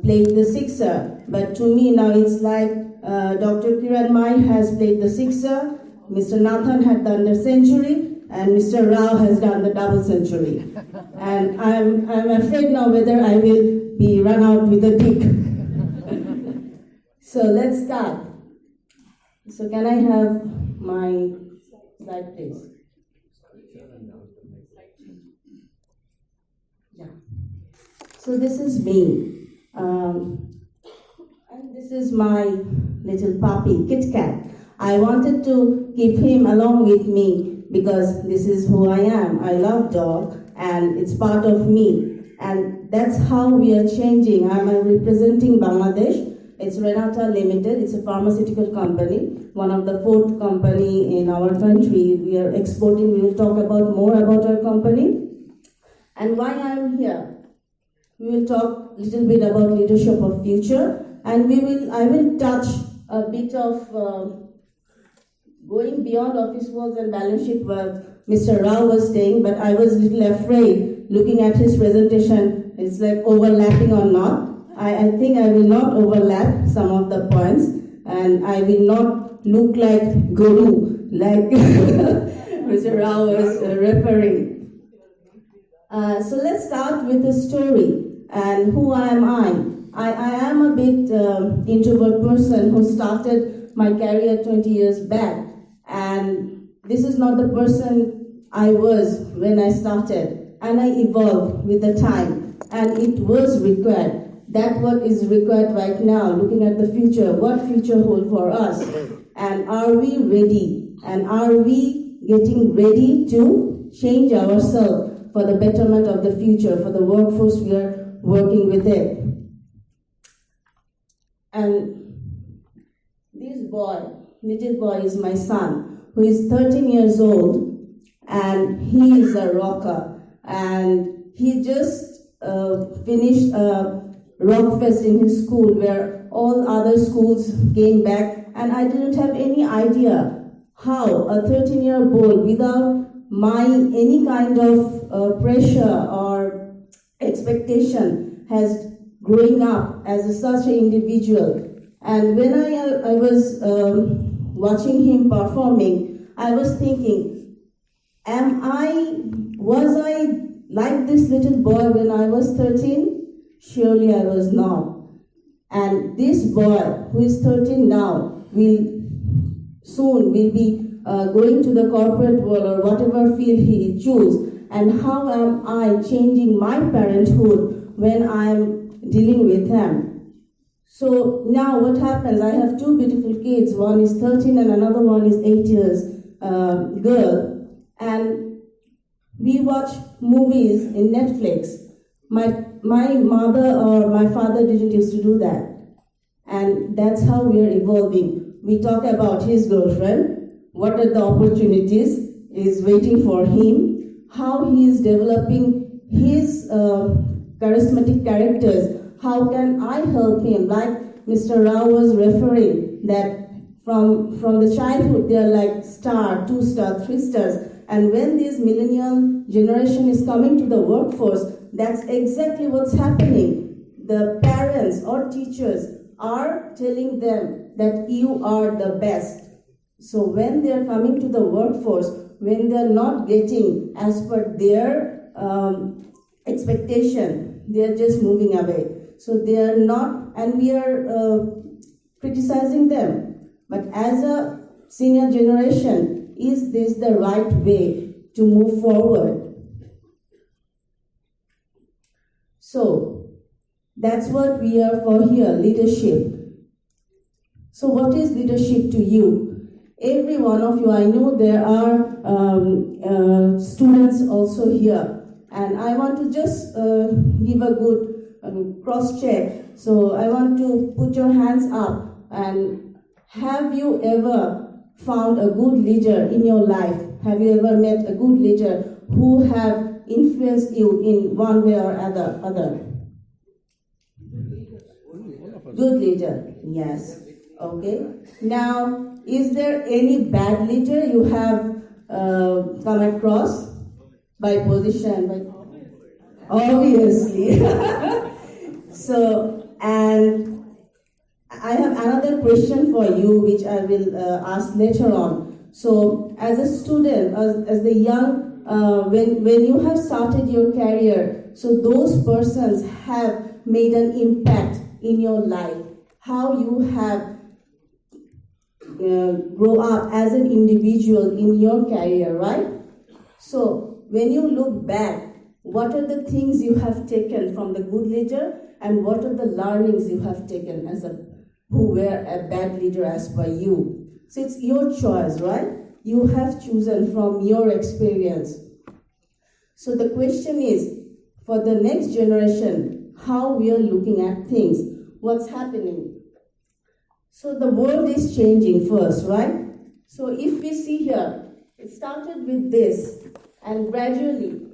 played the sixer. But to me now it's like Dr. Kiran Mai has played the sixer, Mr. Nathan had done the century, and Mr. Rao has done the double century. And I'm afraid now whether I will be run out with a dick. So let's start. So can I have my slide, please? Yeah. So this is me. And this is my little puppy, Kit Kat. I wanted to keep him along with me because this is who I am. I love dog and it's part of me. And that's how we are changing. I'm representing Bangladesh. It's Renata Limited. It's a pharmaceutical company, one of the 4th company in our country. We are exporting. We will talk about more about our company and why I am here. We will talk a little bit about leadership of future, and I will touch a bit of going beyond office works and balance sheet what Mr. Rao was saying, but I was a little afraid looking at his presentation. It's like overlapping or not. I think I will not overlap some of the points, and I will not look like guru, like Mr. Rao was referring. So let's start with the story. And who am I? I am a bit introvert person who started my career 20 years back, and this is not the person I was when I started, and I evolved with the time, and it was required. That's what is required right now, looking at the future, what future holds for us, and are we ready, and are we getting ready to change ourselves for the betterment of the future, for the workforce we are working with it. And this little boy is my son, who is 13 years old, and he is a rocker, and he just finished a rock fest in his school where all other schools came back, and I didn't have any idea how a 13-year-old boy without any kind of pressure or expectation has growing up as such an individual. And when I was watching him performing, I was thinking, was I like this little boy when I was 13? Surely I was not. And this boy who is 13 now will be going to the corporate world or whatever field he chooses. And how am I changing my parenthood when I am dealing with him? So now what happens? I have 2 beautiful kids. One is 13 and another one is 8 years girl. And we watch movies in Netflix. My mother or my father didn't used to do that. And that's how we are evolving. We talk about his girlfriend, what are the opportunities is waiting for him, how he is developing his charismatic characters, how can I help him? Like Mr. Rao was referring that from the childhood they are like star, 2 star, 3 stars. And when this millennial generation is coming to the workforce, that's exactly what's happening. The parents or teachers are telling them that you are the best. So when they are coming to the workforce, when they are not getting as per their expectation, they are just moving away. So they are not, and we are criticizing them. But as a senior generation, is this the right way to move forward? So that's what we are for here, leadership. So what is leadership to you? Every one of you, I know there are students also here, and I want to just give a good cross-check. So I want to put your hands up, and have you ever found a good leader in your life? Have you ever met a good leader who have influenced you in one way or other? Good leader, yes. Okay. Now, is there any bad leader you have come across by position? Obviously. So, and I have another question for you, which I will ask later on. So, as a student, as the young, when you have started your career, so those persons have made an impact in your life. How you have grow up as an individual in your career, right? So when you look back, what are the things you have taken from the good leader, and what are the learnings you have taken as who were a bad leader as per you? So it's your choice, right? You have chosen from your experience. So the question is, for the next generation, how we are looking at things, what's happening. So the world is changing first, right? So if we see here, it started with this, and gradually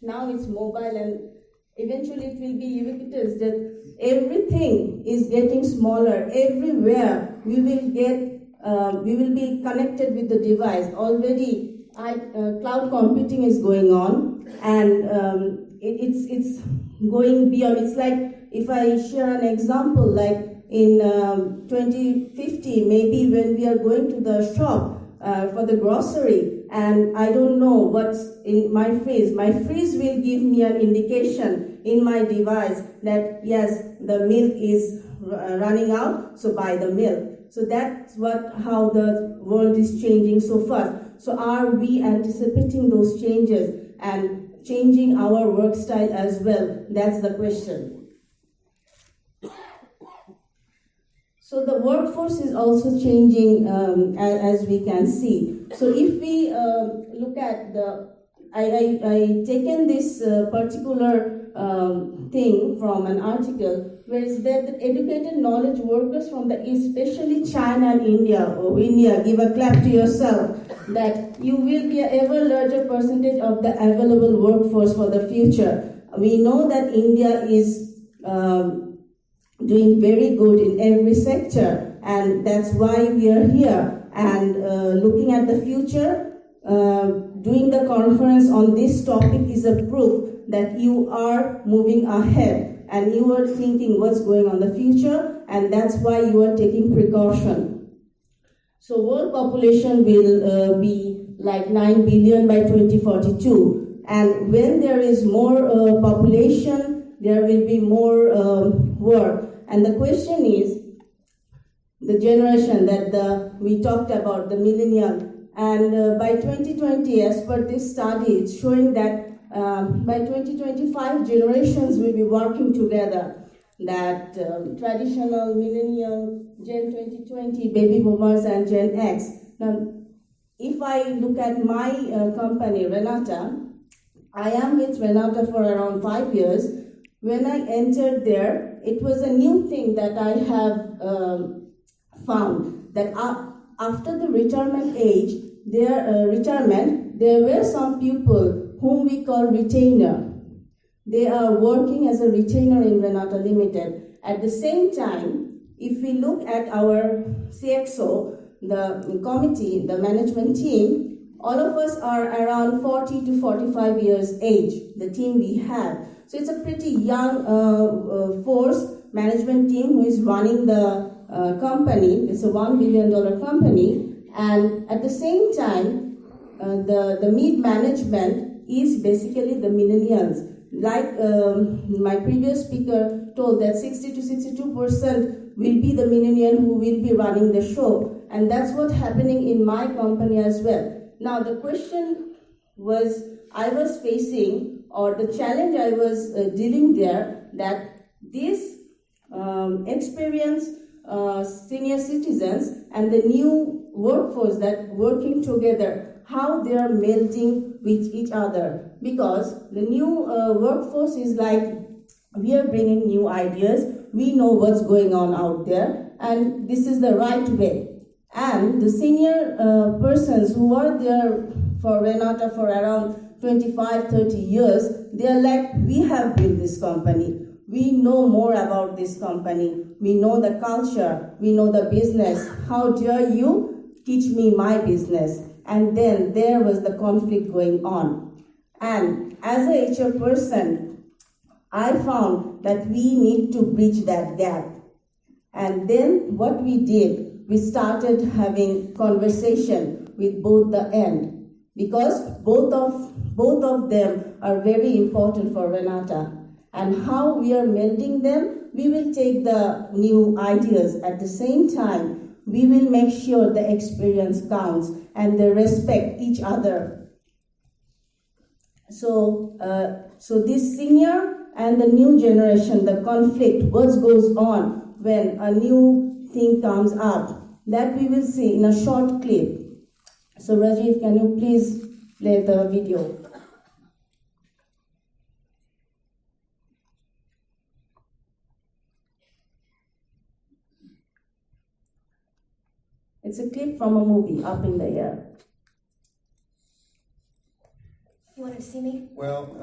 now it's mobile, and eventually it will be ubiquitous, that everything is getting smaller. Everywhere we will be connected with the device. Already cloud computing is going on, and it's going beyond. It's like, if I share an example, like in 2050, maybe when we are going to the shop for the grocery, and I don't know what's in my fridge will give me an indication in my device that yes, the milk is running out, so buy the milk. So that's how the world is changing so fast. So are we anticipating those changes and changing our work style as well? That's the question. So the workforce is also changing, as we can see. So if we look at I taken this particular thing from an article where it's that the educated knowledge workers from especially China and India. Oh, India, give a clap to yourself, that you will be an ever larger percentage of the available workforce for the future. We know that India is doing very good in every sector, and that's why we are here. And looking at the future, doing the conference on this topic is a proof that you are moving ahead and you are thinking what's going on the future, and that's why you are taking precaution. So world population will be like 9 billion by 2042, and when there is more population, there will be more work. And the question is, the generation that we talked about, the millennial, and by 2020, as per this study, it's showing that by 2025, generations will be working together. That traditional millennial, Gen 2020, baby boomers, and Gen X. Now, if I look at my company, Renata, I am with Renata for around 5 years. When I entered there, it was a new thing that I have found, that after the retirement age, there were some people whom we call retainer. They are working as a retainer in Renata Limited. At the same time, if we look at our CXO, the committee, the management team, all of us are around 40 to 45 years age, the team we have. So it's a pretty young force management team who is running the company. It's a $1 billion company. And at the same time, the mid-management is basically the millennials. Like my previous speaker told, that 60 to 62% will be the millennial who will be running the show. And that's what's happening in my company as well. Now the question I was facing, or the challenge I was dealing there, that these experienced senior citizens and the new workforce that working together, how they are melding with each other. Because the new workforce is like, we are bringing new ideas, we know what's going on out there, and this is the right way. And the senior persons who are there for Renata for around 25, 30 years, they are like, we have built this company. We know more about this company. We know the culture. We know the business. How dare you teach me my business? And then there was the conflict going on. And as a HR person, I found that we need to bridge that gap. And then what we did, we started having conversation with both the end, because both of them are very important for Renata. And how we are melding them, we will take the new ideas. At the same time, we will make sure the experience counts and they respect each other. So this senior and the new generation, the conflict, what goes on when a new thing comes up, that we will see in a short clip. So Rajiv, can you please play the video? It's a clip from a movie, Up in the Air. You wanted to see me? Well,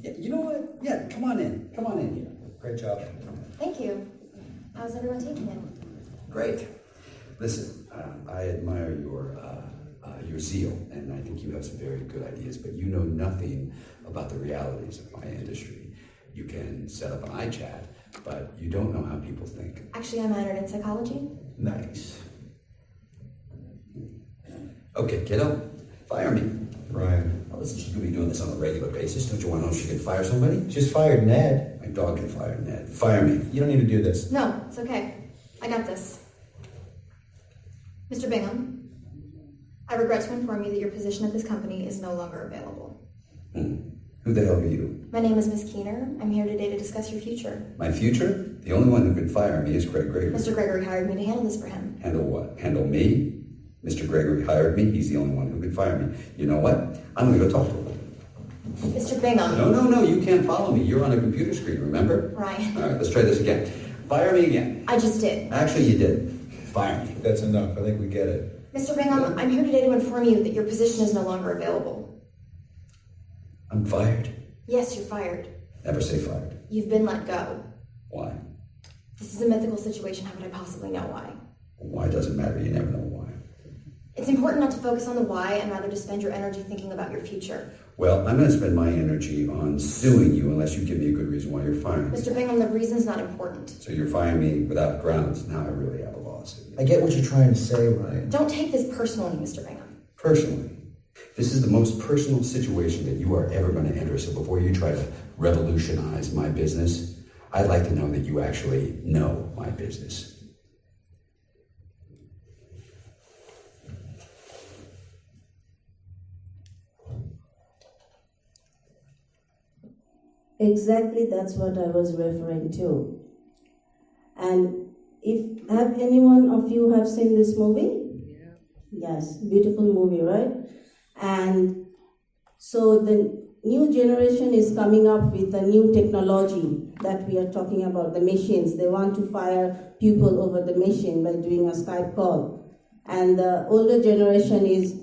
yeah, you know what? Yeah, come on in. Come on in here. Great job. Thank you. How's everyone taking it? Great. Listen, I admire your zeal, and I think you have some very good ideas, but you know nothing about the realities of my industry. You can set up an iChat, but you don't know how people think. Actually, I'm minored in psychology. Nice. Okay, kiddo, fire me. Ryan. Well, listen, she's gonna be doing this on a regular basis. Don't you want to know if she can fire somebody? Just fired Ned. My dog can fire Ned. Fire me. You don't need to do this. No, it's okay. I got this. Mr. Bingham, I regret to inform you that your position at this company is no longer available. Who the hell are you? My name is Miss Keener. I'm here today to discuss your future. My future? The only one who can fire me is Greg Gregory. Mr. Gregory hired me to handle this for him. Handle what? Handle me? Mr. Gregory hired me. He's the only one who can fire me. You know what? I'm gonna go talk to him. Mr. Bingham. No, you can't follow me. You're on a computer screen, remember? Ryan. All right, let's try this again. Fire me again. I just did. Actually, you did. Fire me. That's enough. I think we get it. Mr. Bingham, I'm here today to inform you that your position is no longer available. I'm fired. Yes, you're fired. Never say fired. You've been let go. Why? This is a mythical situation. How could I possibly know why? Why doesn't matter. You never know why. It's important not to focus on the why and rather to spend your energy thinking about your future. Well, I'm going to spend my energy on suing you unless you give me a good reason why you're firing me. Mr. Bingham, the reason's not important. So you're firing me without grounds. Now I really have a lawsuit. I get what you're trying to say, Ryan. Don't take this personally, Mr. Bingham. Personally, this is the most personal situation that you are ever going to enter. So before you try to revolutionize my business, I'd like to know that you actually know my business. Exactly, that's what I was referring to. And have anyone of you have seen this movie? Yeah. Yes, beautiful movie, right? And so the new generation is coming up with a new technology that we are talking about, the machines. They want to fire people over the machine by doing a Skype call. And the older generation is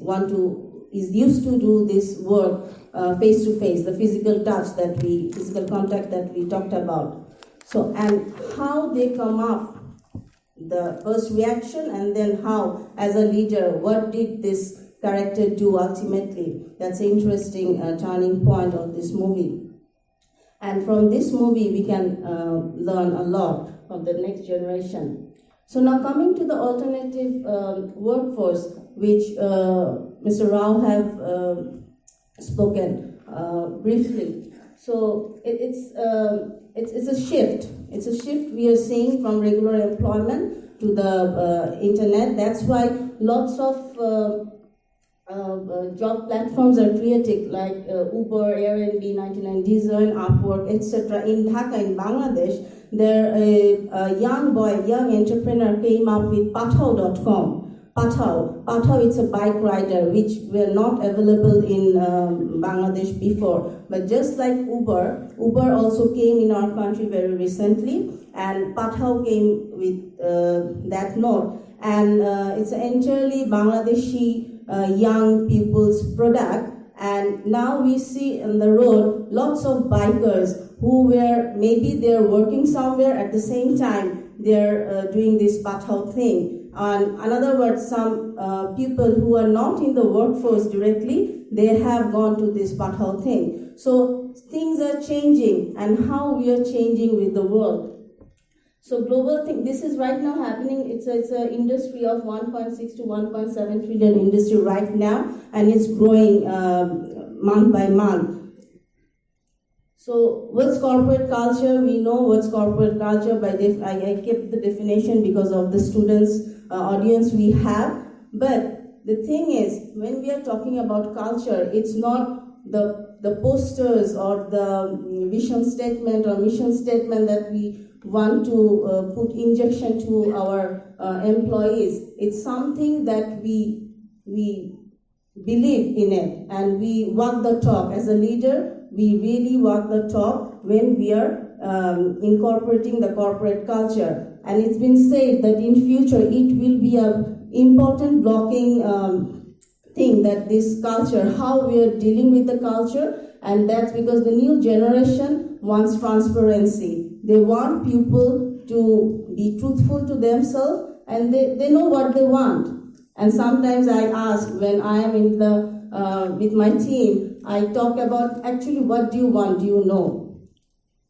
used to do this work face to face, the physical contact that we talked about. So, and how they come up, the first reaction, and then how, as a leader, what did this character do ultimately? That's an interesting turning point of this movie. And from this movie, we can learn a lot from the next generation. So now coming to the alternative workforce, which Mr. Rao have spoken briefly. So it's a shift. It's a shift we are seeing from regular employment to the internet. That's why lots of job platforms are created, like Uber, Airbnb, 99 Diesel, Upwork, etc. In Dhaka, in Bangladesh, there a young entrepreneur came up with Pathao.com. Pathao, it's a bike rider which were not available in Bangladesh before. But just like Uber also came in our country very recently, and Pathao came with that note. And it's an entirely Bangladeshi young people's product. And now we see on the road lots of bikers who maybe they're working somewhere at the same time they're doing this Pathao thing. And in other words, some people who are not in the workforce directly, they have gone to this Pathao thing. So things are changing, and how we are changing with the world. So global thing, this is right now happening. It's an industry of 1.6 to 1.7 trillion industry right now, and it's growing month by month. So what's corporate culture? We know what's corporate culture. I kept the definition because of the students' audience we have. But the thing is, when we are talking about culture, it's not the posters or the vision statement or mission statement that we want to put injection to our employees. It's something that we believe in it, and we walk the talk. As a leader, we really walk the talk when we are incorporating the corporate culture. And it's been said that in future it will be a important blocking thing, that this culture, how we are dealing with the culture, and that's because the new generation wants transparency. They want people to be truthful to themselves, and they know what they want. And sometimes I ask, when I am in the with my team, I talk about actually what do you want, do you know?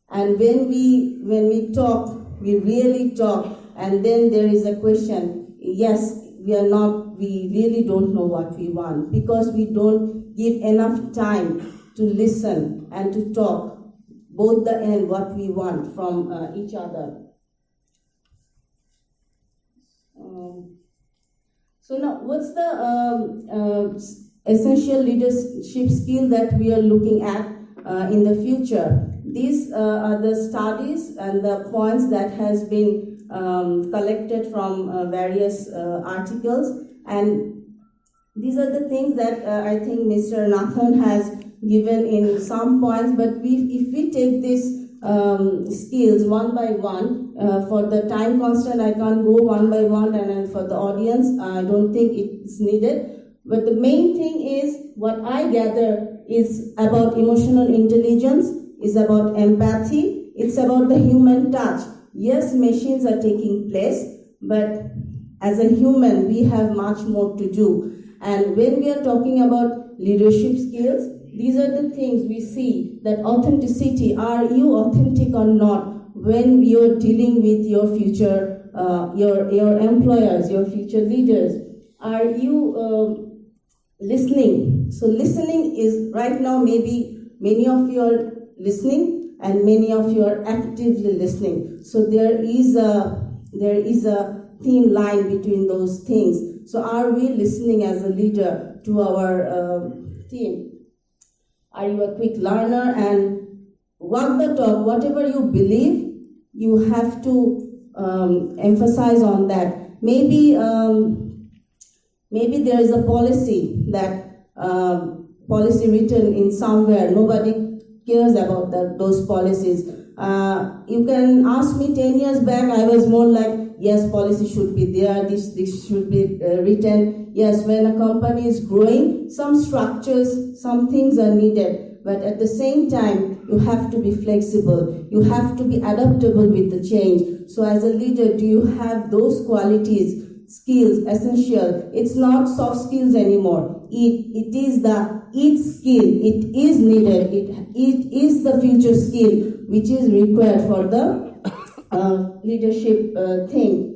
And when we talk, we really talk, and then there is a question. Yes, we really don't know what we want, because we don't give enough time to listen and to talk both the end what we want from each other. So now, what's the essential leadership skill that we are looking at in the future? These are the studies and the points that has been collected from various articles, and these are the things that I think Mr. NatCon has given in some points, but if we take these skills one by one, for the time constant I can't go one by one, and then for the audience I don't think it's needed. But the main thing is, what I gather is about emotional intelligence, is about empathy, it's about the human touch. Yes, machines are taking place, but as a human we have much more to do. And when we are talking about leadership skills, these are the things we see, that authenticity, are you authentic or not when you're dealing with your future, your employers, your future leaders? Are you listening? So listening is, right now maybe many of you are listening and many of you are actively listening. So there is a thin line between those things. So are we listening as a leader to our team? Are you a quick learner and walk the talk? Whatever you believe, you have to emphasize on that. Maybe there is a policy written in somewhere. Nobody cares about those policies. You can ask me 10 years back, I was more like, yes, policy should be there, this should be written. Yes, when a company is growing, some structures, some things are needed. But at the same time, you have to be flexible. You have to be adaptable with the change. So as a leader, do you have those qualities, skills, essential? It's not soft skills anymore. It is the skill. It is needed. It is the future skill which is required for the leadership thing.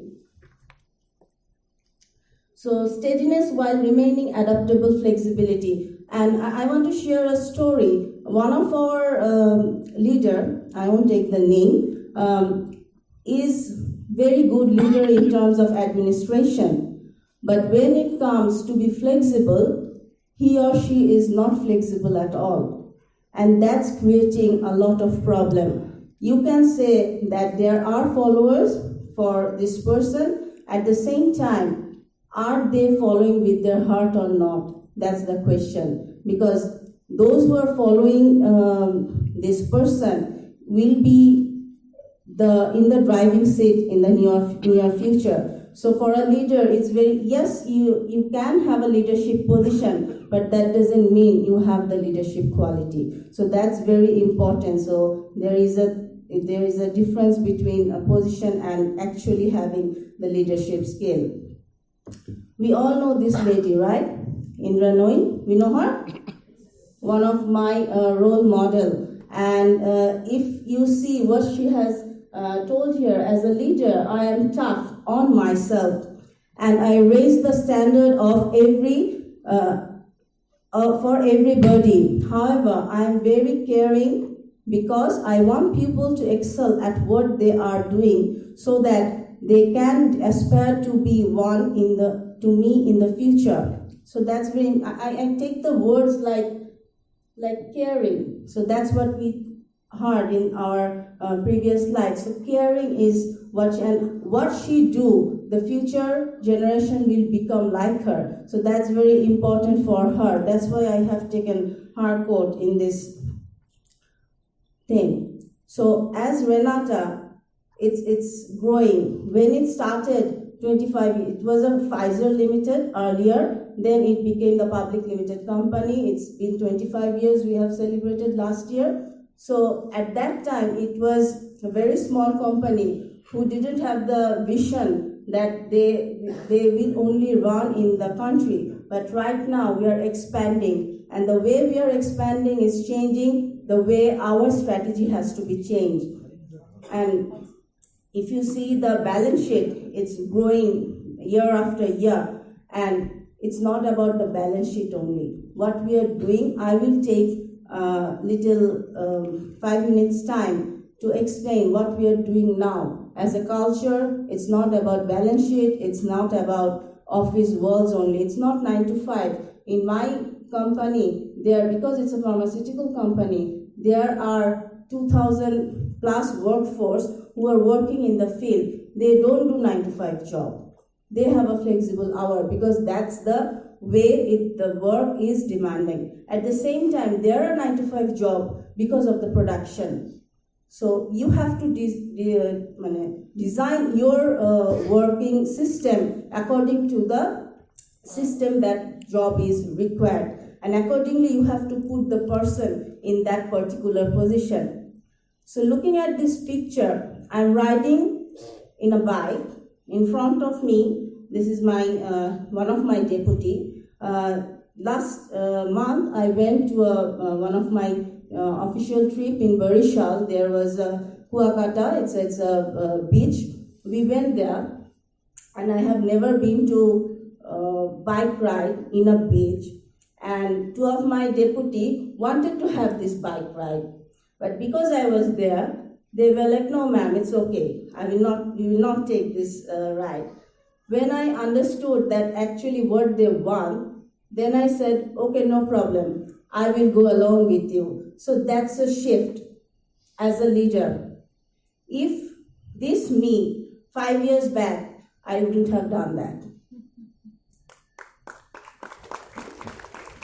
So steadiness while remaining adaptable, flexibility. And I want to share a story. One of our leader, I won't take the name, is very good leader in terms of administration. But when it comes to be flexible, he or she is not flexible at all. And that's creating a lot of problem. You can say that there are followers for this person. At the same time, are they following with their heart or not? That's the question. Because those who are following this person will be in the driving seat in the near future. So for a leader, it's very, yes, you can have a leadership position, but that doesn't mean you have the leadership quality. So that's very important. So there is a difference between a position and actually having the leadership skill. We all know this lady, right? Indra Noy, we know her? One of my role model. And if you see what she has told here, as a leader, I am tough on myself, and I raise the standard of for everybody. However, I am very caring because I want people to excel at what they are doing, so that they can aspire to be one to me in the future. So that's very, I take the words like caring. So that's what we heard in our previous slides. So caring is what she do, the future generation will become like her. So that's very important for her. That's why I have taken her quote in this thing. So as Renata, it's growing. When it started 25 years. It was a Pfizer Limited earlier, then it became the public limited company. It's been 25 years we have celebrated last year. So at that time, it was a very small company who didn't have the vision that they will only run in the country. But right now we are expanding, and the way we are expanding is changing the way our strategy has to be changed. And if you see the balance sheet, it's growing year after year, and it's not about the balance sheet only. What we are doing, I will take little 5 minutes time to explain what we are doing now. As a culture, it's not about balance sheet, it's not about office walls only, it's not 9 to 5. In my company, because it's a pharmaceutical company, there are 2,000 plus workforce who are working in the field. They don't do 9 to 5 job. They have a flexible hour because that's the way the work is demanding. At the same time, there are 9 to 5 job because of the production. So you have to design your working system according to the system that job is required. And accordingly, you have to put the person in that particular position. So looking at this picture, I'm riding in a bike. In front of me, this is my one of my deputy. Last month, I went to one of my official trip in Barishal. There was Huakata, it's a beach. We went there, and I have never been to bike ride in a beach. And two of my deputy wanted to have this bike ride. But because I was there, they were like, no ma'am, it's okay. We will not take this ride. When I understood that actually what they want, then I said, okay, no problem. I will go along with you. So that's a shift as a leader. If this me 5 years back, I wouldn't have done that.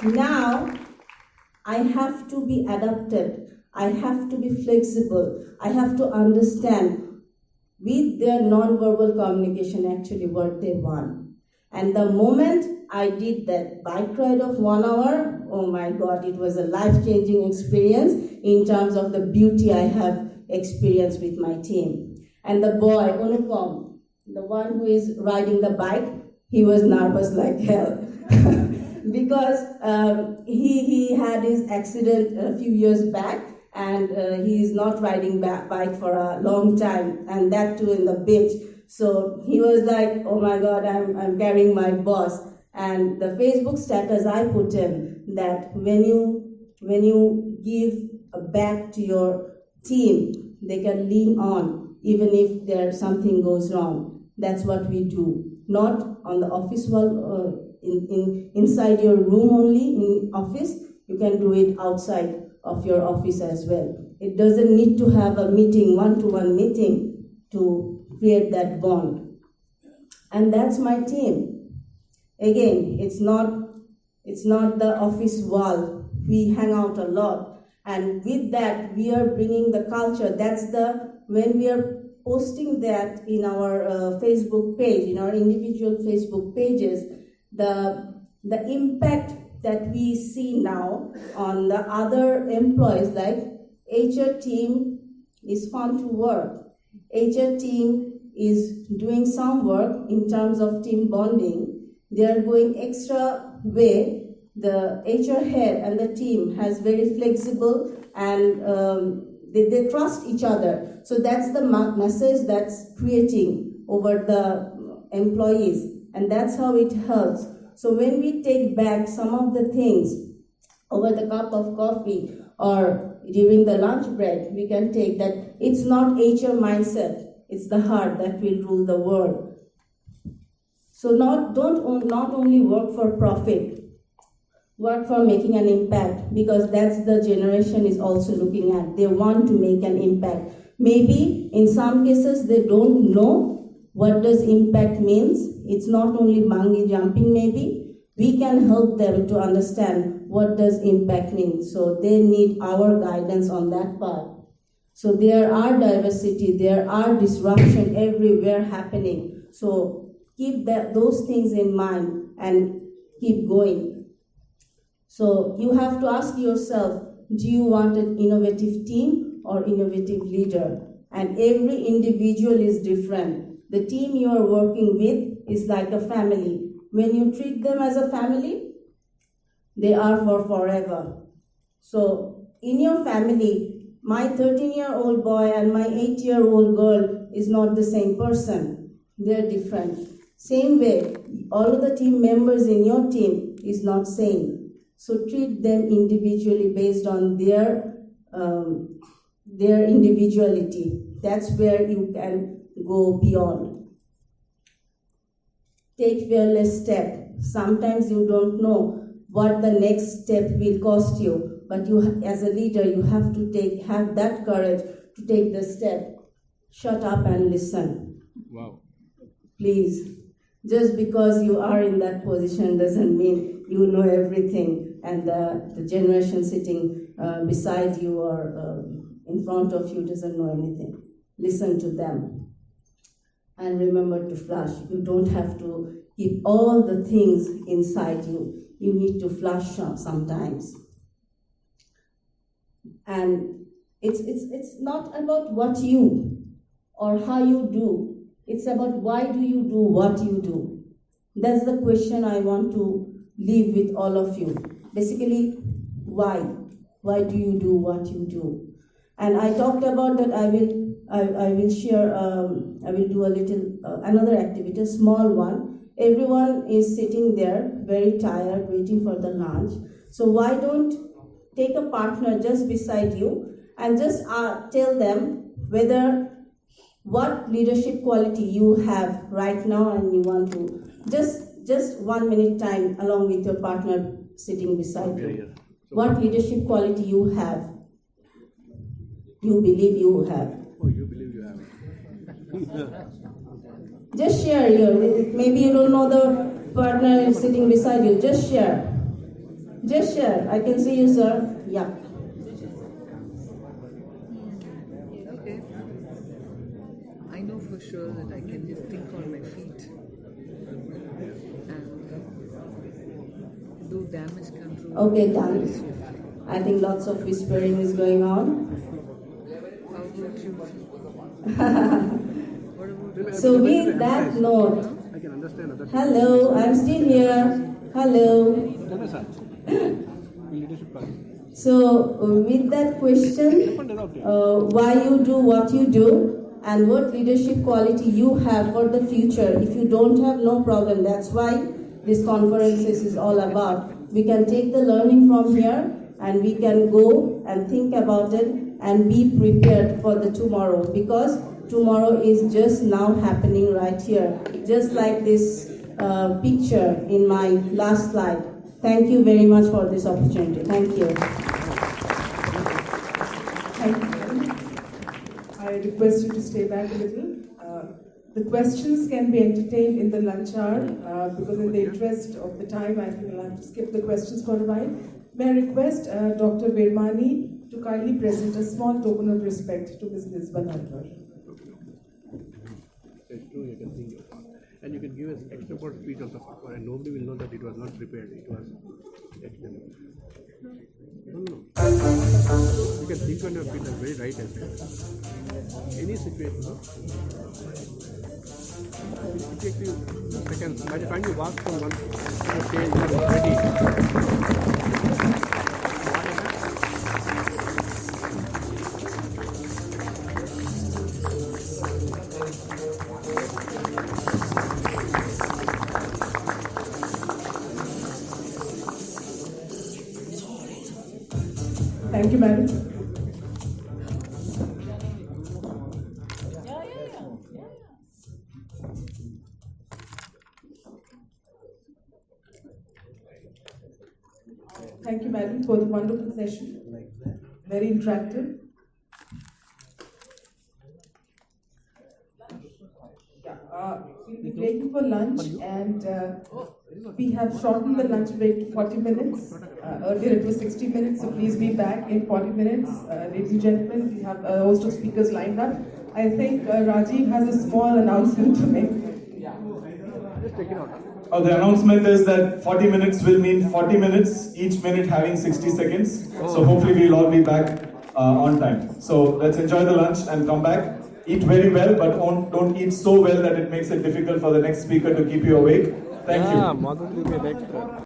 Now, I have to be adapted. I have to be flexible. I have to understand with their non-verbal communication actually what they want. And the moment I did that bike ride of 1 hour, oh my God, it was a life-changing experience in terms of the beauty I have experienced with my team. And the boy, Anupam, the one who is riding the bike, he was nervous like hell. Because he had his accident a few years back, and he is not riding bike for a long time, and that too in the beach. So he was like, oh my God, I'm carrying my boss. And the Facebook status I put in that when you give back to your team, they can lean on even if there something goes wrong. That's what we do. Not on the office wall, inside your room only, in office. You can do it outside of your office as well. It doesn't need to have a meeting, one-to-one meeting to create that bond. And that's my team. Again, it's not the office wall. We hang out a lot. And with that, we are bringing the culture. When we are posting that in our Facebook page, in our individual Facebook pages, the impact that we see now on the other employees, like HR team is fun to work. HR team is doing some work in terms of team bonding. They are going extra way. The HR head and the team has very flexible and they trust each other. So that's the message that's creating over the employees, and that's how it helps. So when we take back some of the things over the cup of coffee or during the lunch break, we can take that it's not HR mindset, it's the heart that will rule the world. So don't not only work for profit, work for making an impact, because that's the generation is also looking at. They want to make an impact. Maybe in some cases they don't know what does impact means. It's not only bungee jumping maybe. We can help them to understand what does impact mean. So they need our guidance on that part. So there are diversity, there are disruption everywhere happening. So keep those things in mind and keep going. So you have to ask yourself, do you want an innovative team or innovative leader? And every individual is different. The team you are working with is like a family. When you treat them as a family, they are for forever. So in your family, my 13-year-old boy and my 8-year-old girl is not the same person. They're different. Same way, all of the team members in your team is not same. So treat them individually based on their individuality. That's where you can go beyond. Take fearless step. Sometimes you don't know what the next step will cost you, but you, as a leader, you have to have that courage to take the step. Shut up and listen. Wow. Please. Just because you are in that position doesn't mean you know everything, and the generation sitting beside you or in front of you doesn't know anything. Listen to them. And remember to flush. You don't have to keep all the things inside you. You need to flush sometimes. And it's not about what you or how you do. It's about why do you do what you do. That's the question I want to leave with all of you. Basically, why? Why do you do what you do? And I talked about that I will share, I will do a little, another activity, a small one. Everyone is sitting there, very tired, waiting for the lunch. So why don't take a partner just beside you and just tell them what leadership quality you have right now, and you want to just 1 minute time along with your partner sitting beside you. What leadership quality you have, you believe you have. Oh, you believe you have. Just share maybe you don't know the partner sitting beside you. Just share. Just share. I can see you, sir. Yeah. Okay. I know for sure that I can just think on my feet and do damage control. Okay, done. I think lots of whispering is going on. How about you? What about you? So with that note, I can understand other hello, I'm still here. Hello. leadership quality. So with that question, why you do what you do and what leadership quality you have for the future. If you don't have, no problem. That's why this conference is all about. We can take the learning from here and we can go and think about it and be prepared for the tomorrow, because tomorrow is just now happening right here, just like this picture in my last slide. Thank you very much for this opportunity. Thank you. Thank you. I request you to stay back a little. The questions can be entertained in the lunch hour, because in the interest of the time, I think I'll have to skip the questions for a while. May I request Dr. Virmani to kindly present a small token of respect to Ms. Nisba Nalwar. And you can give us extra for speech also, and nobody will know that it was not prepared. It was accidental. No. You can think on your feet, that's very right as well. Any situation, no? It takes you seconds. By the time you walk from one stage, you are ready. Thank you, madam. Thank you, madam, for the wonderful session. Very interactive. We'll be breaking for lunch, and we have shortened the lunch break to 40 minutes. Earlier it was 60 minutes, so please be back in 40 minutes. Ladies and gentlemen, we have a host of speakers lined up. I think Rajiv has a small announcement to make. Just take it out. Oh, the announcement is that 40 minutes will mean 40 minutes, each minute having 60 seconds. So hopefully we'll all be back on time. So let's enjoy the lunch and come back. Eat very well, but don't eat so well that it makes it difficult for the next speaker to keep you awake. Thank you. Mother will be next.